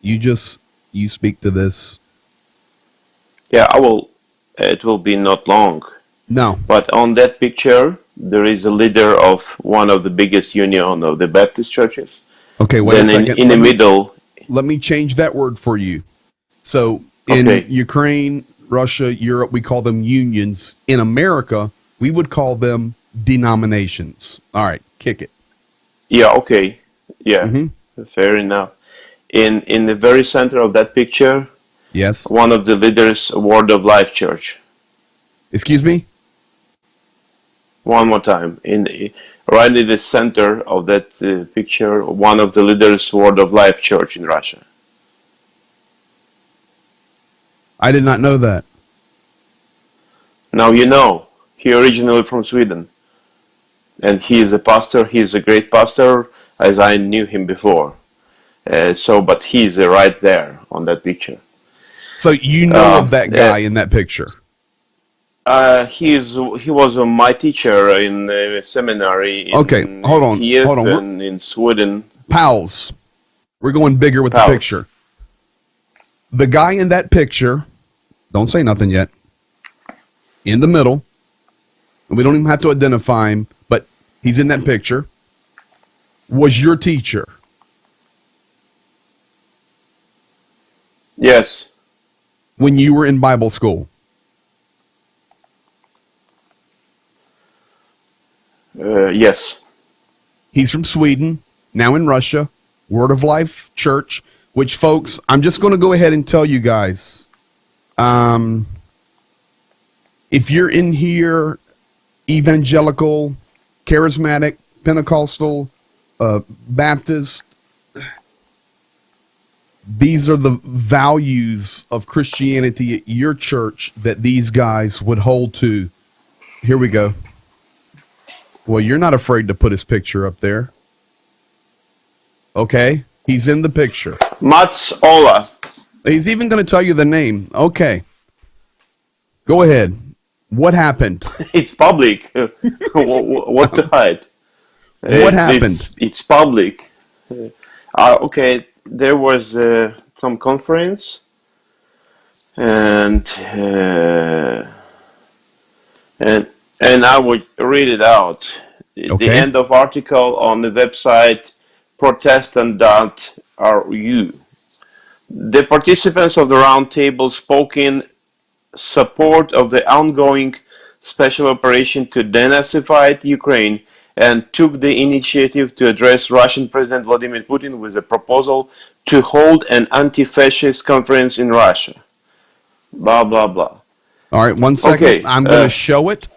you speak to this. Yeah, I will. It will be not long. No. But on that picture, there is a leader of one of the biggest union of the Baptist churches. Okay, wait a second. In the middle. Let me change that word for you. So in Ukraine, Russia, Europe, we call them unions. In America, we would call them denominations. All right, kick it. Yeah, okay. Yeah, fair enough. In the very center of that picture, yes, one of the leaders, Word of Life Church. Excuse me? One more time. Right in the center of that picture, one of the leaders, Word of Life Church in Russia. I did not know that. Now you know. He originally from Sweden. And he is a pastor. He is a great pastor, as I knew him before. But he's right there on that picture. So you know of that guy in that picture? He was my teacher in seminary. In hold on. Kiev Hold on. And in Sweden. Pals, we're going bigger with the picture. The guy in that picture, don't say nothing yet, in the middle, and we don't even have to identify him, but he's in that picture, was your teacher. Yes. When you were in Bible school. Yes. He's from Sweden, now in Russia, Word of Life Church, which, folks, I'm just going to go ahead and tell you guys, if you're in here, evangelical, charismatic, Pentecostal, Baptist, these are the values of Christianity at your church that these guys would hold to. Here we go. Well, you're not afraid to put his picture up there. Okay? He's in the picture. Mats Ola. He's even going to tell you the name. Okay. Go ahead. What happened? It's public. What to hide? What happened? It's public. Okay, there was some conference, and I would read it out. Okay. The end of article on the website protestant.ru. The participants of the roundtable spoke in support of the ongoing special operation to denazify Ukraine and took the initiative to address Russian President Vladimir Putin with a proposal to hold an anti-fascist conference in Russia. Blah, blah, blah. All right, 1 second. Okay, I'm going to show it.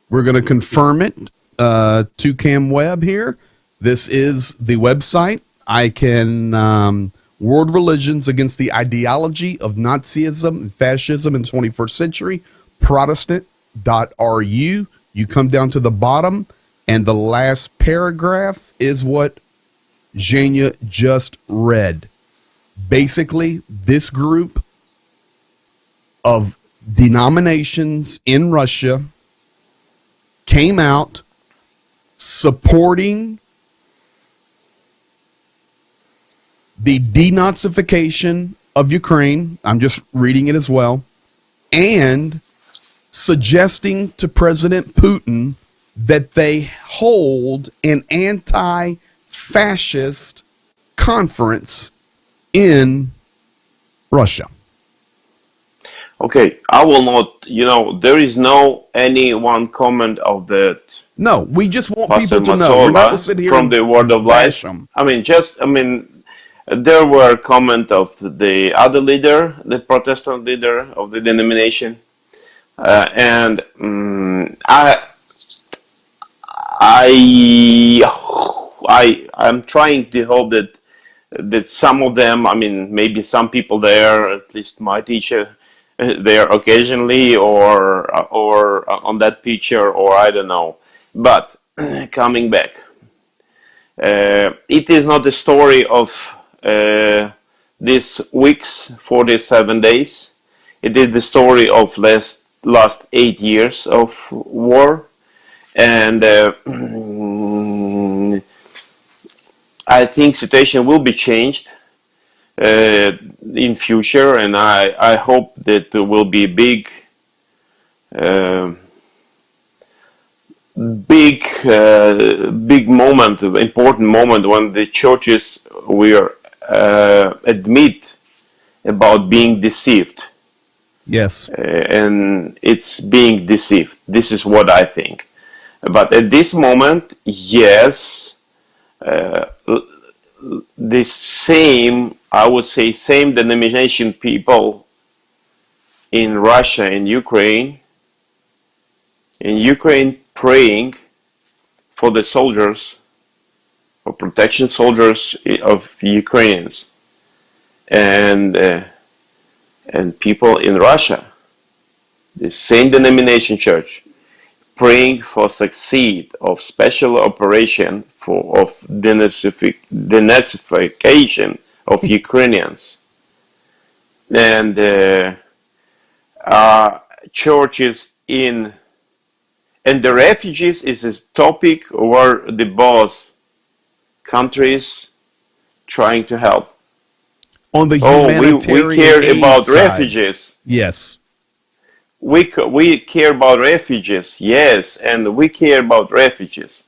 We're going to confirm it to Cam Webb here. This is the website. I can World Religions Against the Ideology of Nazism and Fascism in 21st Century, Protestant.ru. You come down to the bottom, and the last paragraph is what Zhenya just read. Basically, this group of denominations in Russia came out supporting the denazification of Ukraine. I'm just reading it as well. And suggesting to President Putin that they hold an anti-fascist conference in Russia. Okay, I will not, there is no any one comment of that. No, we just want Pastor people to know. We're not going to sit Mazzola here from and the Word of bash Life. them. There were comment of the other leader, the Protestant leader of the denomination, and I'm trying to hope that some of them, maybe some people there, at least my teacher, there occasionally, or on that picture, or I don't know. But coming back, it is not the story of these weeks, 47 days. It is the story of last 8 years of war, and I think situation will be changed in future, and I hope that there will be big moment, important moment when the churches will admit about being deceived. Yes. And it's being deceived. This is what I think. But at this moment, yes, the same, I would say, same denomination people in Russia and Ukraine, praying for the soldiers, for protection soldiers of Ukrainians, and people in Russia, the same denomination church, praying for succeed of special operation of denazification of Ukrainians, and churches and the refugees is a topic where the both countries trying to help. On the we humanitarian care aid about side. refugees. Yes. We care about refugees, yes, and we care about refugees.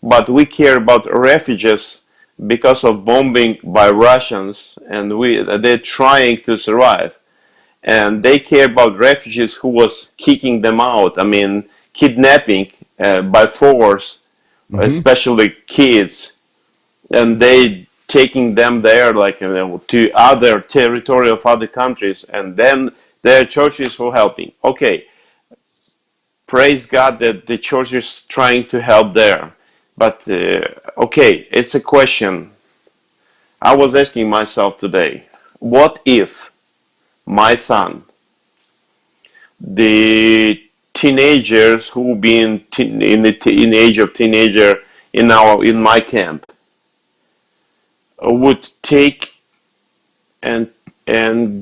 But we care about refugees because of bombing by Russians, and they're trying to survive. And they care about refugees who was kicking them out. Kidnapping by force, especially kids, and they taking them there to other territory of other countries, and then their churches were helping. Okay, praise God that the church is trying to help there. But okay, it's a question I was asking myself today. What if my son, the teenagers who be in the age of teenager in my camp, would take and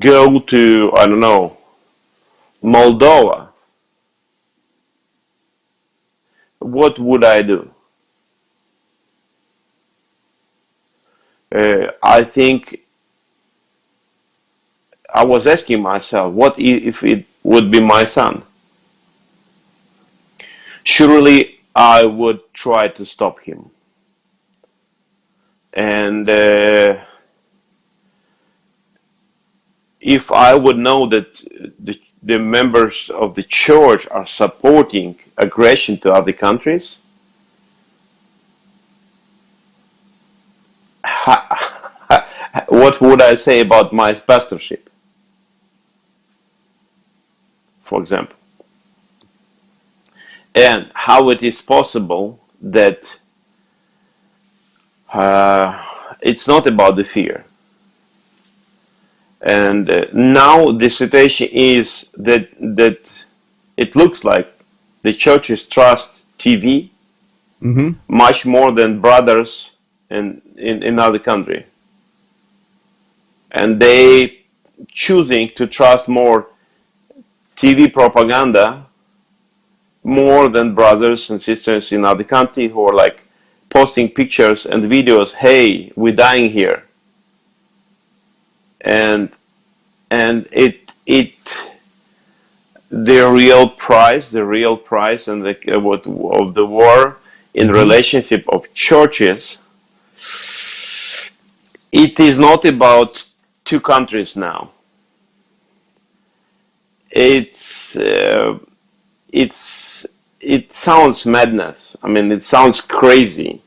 go to, I don't know, Moldova? What would I do? I think I was asking myself, what if it would be my son? Surely I would try to stop him. And if I would know that the members of the church are supporting aggression to other countries, what would I say about my pastorship, for example? And how it is possible that it's not about the fear. And now the situation is that it looks like the churches trust TV much more than brothers in other country, and they choosing to trust more TV propaganda more than brothers and sisters in other country who are like posting pictures and videos. Hey, we're dying here. And it the real price and of the war in relationship of churches, it is not about two countries now. It sounds madness. I mean, it sounds crazy.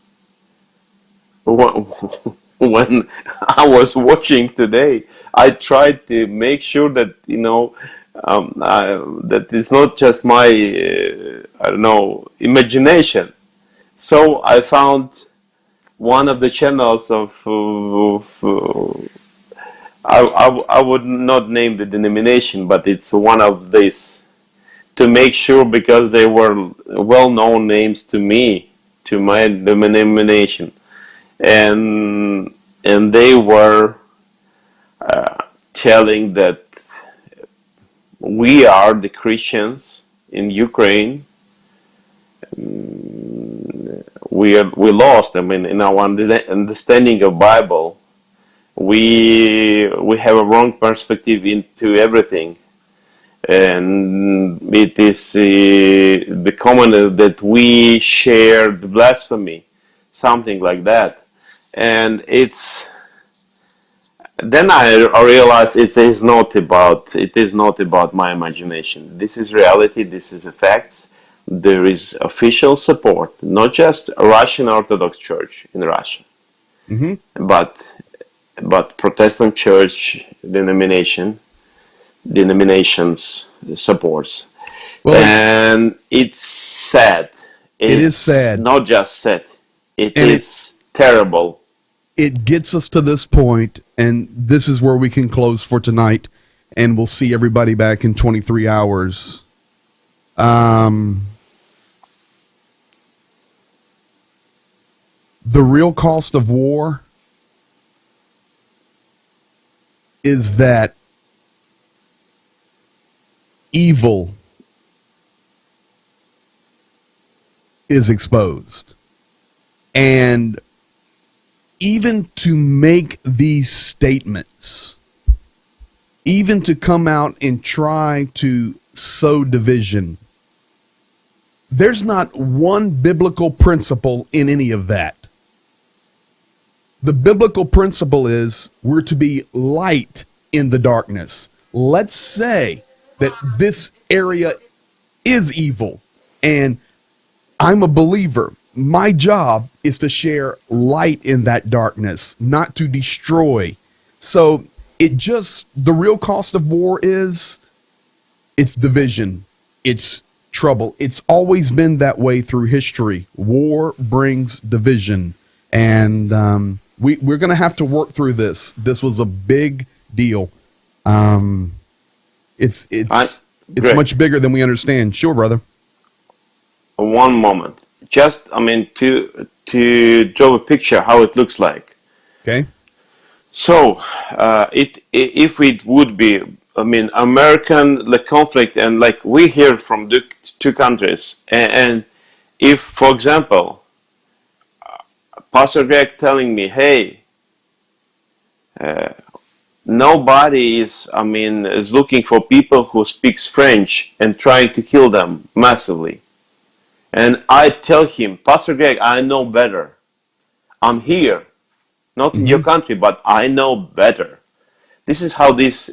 When I was watching today, I tried to make sure that that it's not just my imagination. So I found one of the channels of I would not name the denomination, but it's one of these, to make sure, because they were well-known names to me, to my denomination. And they were telling that we are the Christians in Ukraine. We lost. I mean, in our understanding of Bible, we have a wrong perspective into everything, and it is the comment that we share the blasphemy, something like that. And then I realized it is not about my imagination. This is reality. This is the facts. There is official support, not just a Russian Orthodox Church in Russia, but Protestant Church denominations supports. Well, and it's sad. It is sad. Not just sad. It is terrible. It gets us to this point, and this is where we can close for tonight, and we'll see everybody back in 23 hours. The real cost of war is that evil is exposed. And even to make these statements, even to come out and try to sow division, there's not one biblical principle in any of that. The biblical principle is we're to be light in the darkness. Let's say that this area is evil, and I'm a believer. My job is to share light in that darkness, not to destroy. So the real cost of war is, it's division, it's trouble. It's always been that way through history. War brings division, and we're going to have to work through this. This was a big deal. It's much bigger than we understand. Sure, brother. One moment. Just, I mean, to draw a picture how it looks like. Okay. So, if it would be, I mean, American conflict, and like we hear from the two countries, and if, for example, Pastor Greg telling me, hey, nobody is looking for people who speaks French and trying to kill them massively. And I tell him, Pastor Greg, I know better. I'm here, not in your country, but I know better. This is how this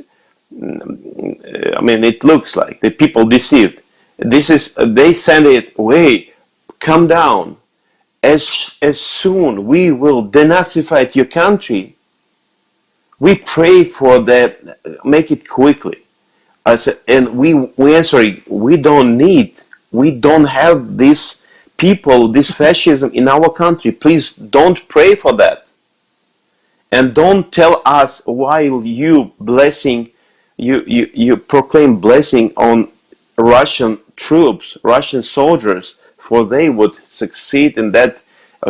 I mean, it looks like the people deceived. This is they send it. Wait, come down. As soon we will denazify your country, we pray for that. Make it quickly. I said, and we answering. We don't have this people, this fascism in our country. Please don't pray for that. And don't tell us while you blessing, you proclaim blessing on Russian troops, Russian soldiers, for they would succeed in that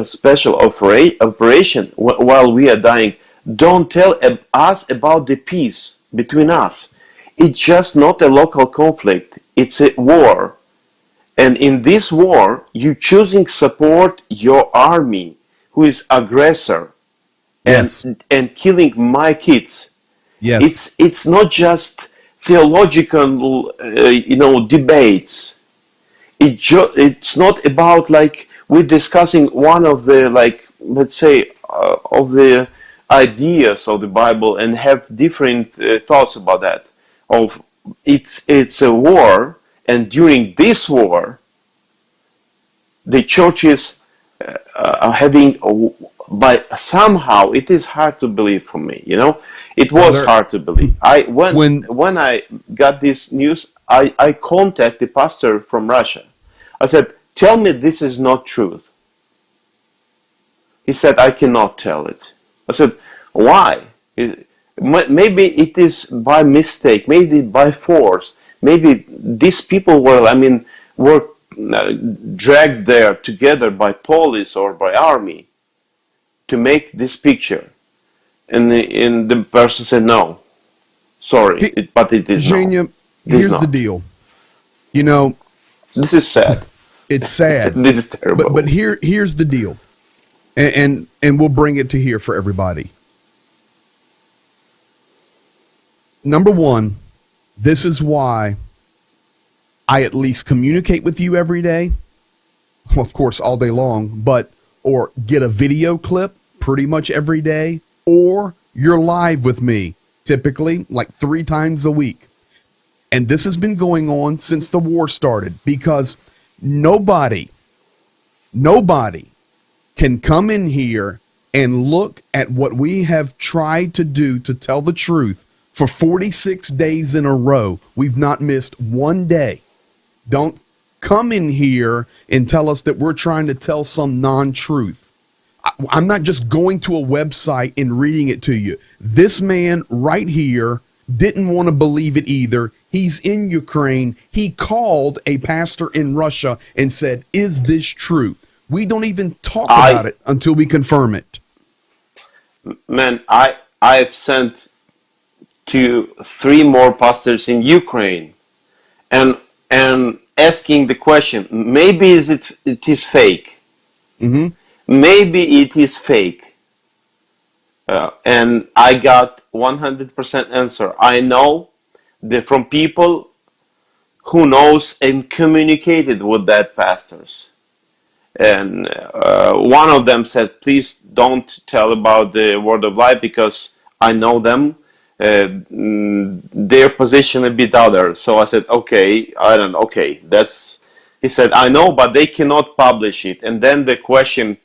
special operation while we are dying. Don't tell us about the peace between us. It's just not a local conflict. It's a war. And in this war, you choosing support your army, who is aggressor, Yes. and killing my kids. Yes. It's not just theological debates. It's not about like we're discussing one of the, like, let's say of the ideas of the Bible and have different thoughts about that. Of it's a war, and during this war, the churches are having. But somehow it is hard to believe for me. It was hard to believe. When I got this news, I contacted the pastor from Russia. I said, "Tell me this is not truth." He said, "I cannot tell it." I said, "Why?" Maybe it is by mistake, maybe by force. Maybe these people were dragged there together by police or by army to make this picture. And the person said, "No, sorry, but it is Zhenya, not." here's the deal. This is sad. It's sad. This is terrible. But here's the deal, and we'll bring it to here for everybody. Number one, this is why I at least communicate with you every day. Well, of course, all day long, or get a video clip pretty much every day, or you're live with me, typically like 3 times a week. And this has been going on since the war started, because nobody can come in here and look at what we have tried to do to tell the truth for 46 days in a row. We've not missed one day. Don't come in here and tell us that we're trying to tell some non-truth. I'm not just going to a website and reading it to you. This man right here didn't want to believe it either. He's in Ukraine. He called a pastor in Russia and said, "Is this true?" We don't even talk about it until we confirm it. Man, I've sent 2-3 more pastors in Ukraine and asking the question, maybe it is fake. Mm-hmm. Maybe it is fake. And I got 100% answer. I know that from people who knows and communicated with that pastors. And one of them said, "Please don't tell about the Word of Life because I know them. Their position a bit other." So I said, "Okay, I don't know. Okay, that's." He said, "I know, but they cannot publish it." And then the question,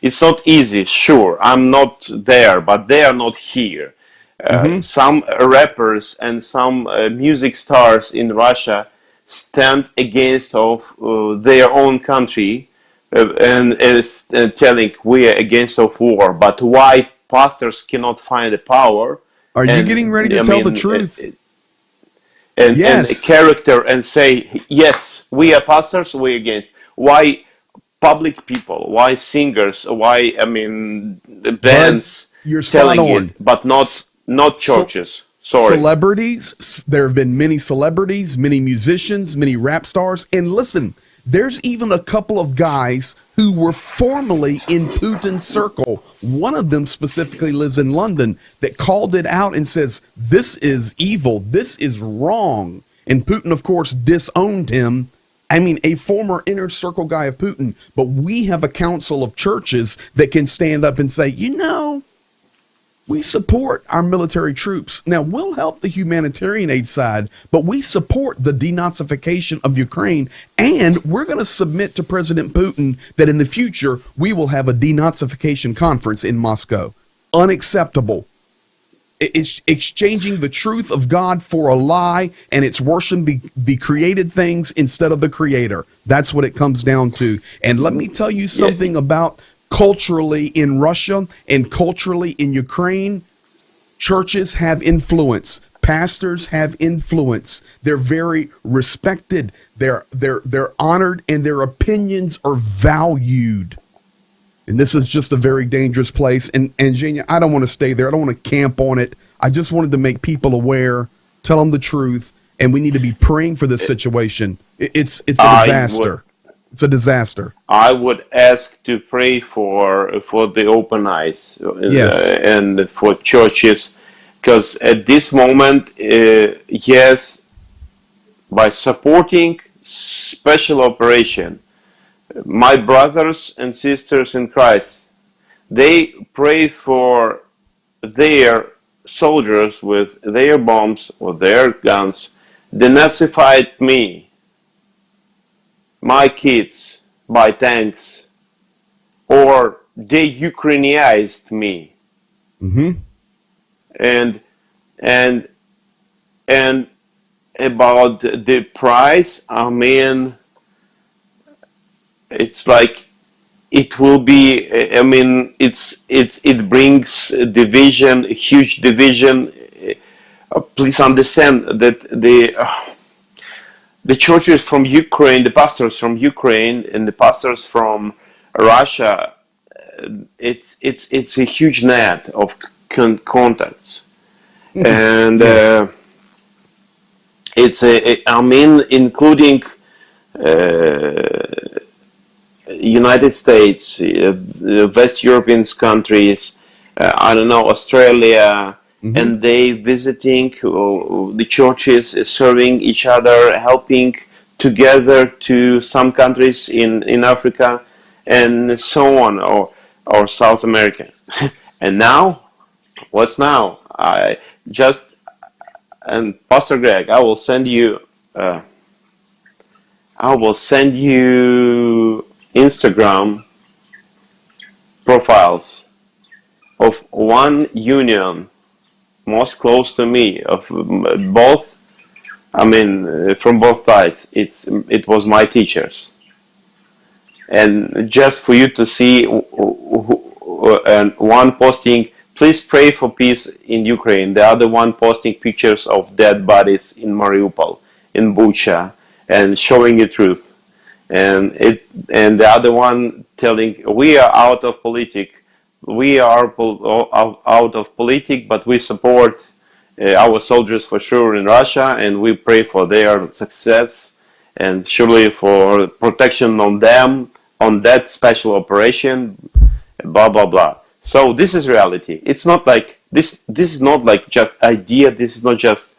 it's not easy. Sure, I'm not there, but they are not here. Some rappers and some music stars in Russia stand against of their own country and is telling we are against of war. But why pastors cannot find the power? Are you getting ready to tell the truth? And Yes. character and say, yes, we are pastors, we against. Why public people? Why singers? Why the bands you're spot telling on. it, but not churches? Sorry. Celebrities, there have been many celebrities, many musicians, many rap stars. And listen, there's even a couple of guys who were formerly in Putin's circle. One of them specifically lives in London that called it out and says, "This is evil. This is wrong." And Putin, of course, disowned him. A former inner circle guy of Putin. But we have a council of churches that can stand up and say, We support our military troops. Now, we'll help the humanitarian aid side, but we support the denazification of Ukraine. And we're going to submit to President Putin that in the future, we will have a denazification conference in Moscow. Unacceptable. It's exchanging the truth of God for a lie, and it's worshiping the created things instead of the creator. That's what it comes down to. And let me tell you something about culturally in Russia and culturally in Ukraine. Churches have influence. Pastors have influence. They're very respected. They're honored, and their opinions are valued. And this is just a very dangerous place. And Genia, I don't want to stay there. I don't want to camp on it. I just wanted to make people aware, tell them the truth, and we need to be praying for this situation. It's a disaster. It's a disaster. I would ask to pray for the open eyes, and for churches, because at this moment, yes, by supporting special operation, my brothers and sisters in Christ, they pray for their soldiers with their bombs or their guns, denazified me, my kids, by tanks, or de-Ukrainianized me. Mm-hmm. And about the price, I mean, it's like it will be. I mean, it brings division, huge division. Please understand that the churches from Ukraine, the pastors from Ukraine, and the pastors from Russia, it's a huge net of contacts, and Yes. it's I mean, including United States, West European countries, I don't know, Australia, Mm-hmm. and they visiting the churches, serving each other, helping together to some countries in Africa, and so on, or South America. And now, what's now? I just and Pastor Greg, I will send you Instagram profiles of one union most close to me, of both. I mean, from both sides. It was my teachers, and just for you to see, and one posting, please pray for peace in Ukraine. The other one posting pictures of dead bodies in Mariupol, in Bucha, and showing the truth. And the other one telling, we are out of politics. We are out of politics, but we support our soldiers for sure in Russia, and we pray for their success and surely for protection on them on that special operation. Blah blah blah. So this is reality. It's not like this. This is not like just idea. This is not just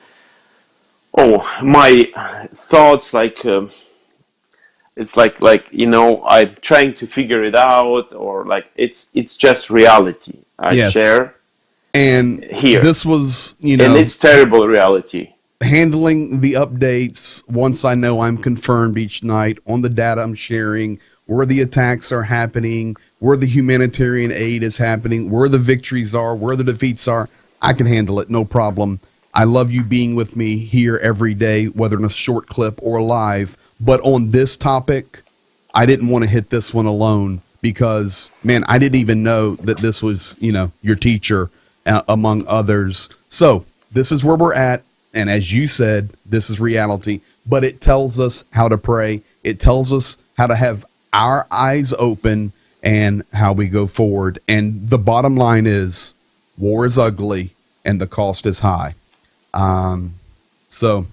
my thoughts. Like it's like I'm trying to figure it out, or like it's just reality. I Yes. share And here, this was, and it's terrible reality. handling the updates once I know I'm confirmed each night on the data I'm sharing, where the attacks are happening, where the humanitarian aid is happening, where the victories are, where the defeats are. I can handle it, no problem. I love you being with me here every day, whether in a short clip or live. But on this topic, I didn't want to hit this one alone because, man, I didn't even know that this was, your teacher, among others. So this is where we're at. And as you said, this is reality, but it tells us how to pray. It tells us how to have our eyes open and how we go forward. And the bottom line is war is ugly and the cost is high. So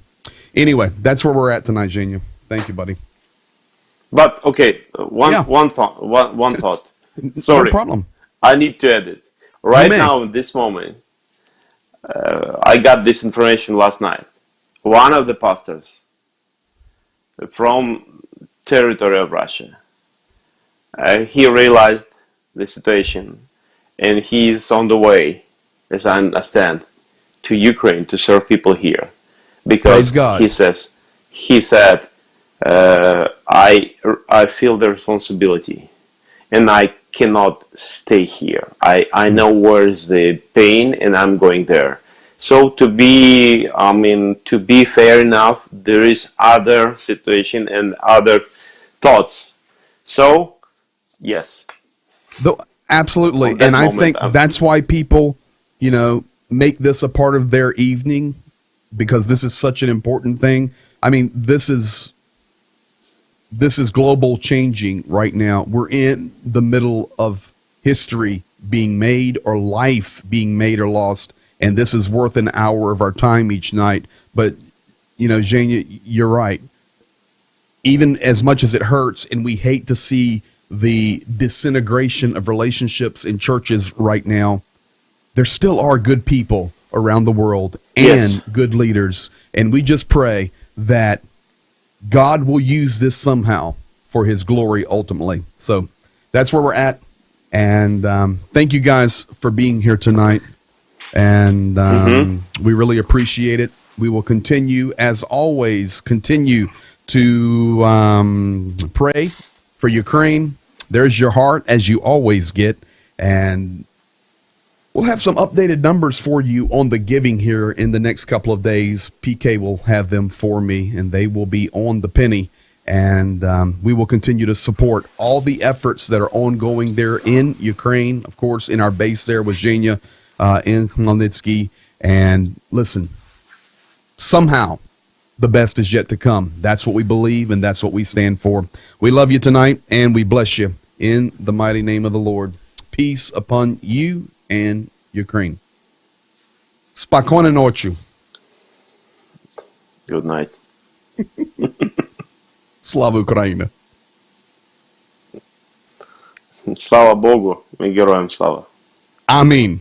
anyway, that's where we're at tonight, Genia. Thank you, buddy. But okay, Yeah. one thought. No Sorry, problem. I need to edit. You Right may. now, in this moment, I got this information last night. One of the pastors from territory of Russia, he realized the situation, and he's on the way as I understand, to Ukraine to serve people here, Praise because God. he said, I feel the responsibility, and I cannot stay here. I know where's the pain, and I'm going there. So to be fair enough, there is other situation and other thoughts. So yes, Absolutely. on And that I moment, think that's why people, make this a part of their evening, because this is such an important thing. I mean, this is global changing right now. We're in the middle of history being made, or life being made or lost, and this is worth an hour of our time each night. But Zhenya, you're right. Even as much as it hurts, and we hate to see the disintegration of relationships in churches right now, there still are good people around the world and yes, good leaders. And we just pray that God will use this somehow for his glory ultimately. So that's where we're at. And thank you guys for being here tonight. And we really appreciate it. We will continue, as always, to pray for Ukraine. There's your heart, as you always get. And we'll have some updated numbers for you on the giving here in the next couple of days. PK will have them for me, and they will be on the penny. And we will continue to support all the efforts that are ongoing there in Ukraine, of course, in our base there with Zhenya in Khmelnytsky. And listen, somehow the best is yet to come. That's what we believe, and that's what we stand for. We love you tonight, and we bless you in the mighty name of the Lord. Peace upon you and Ukraine. Spokojnej nocy. good night. Slava Ukraina. Слава Богу, и героям слава. Amen.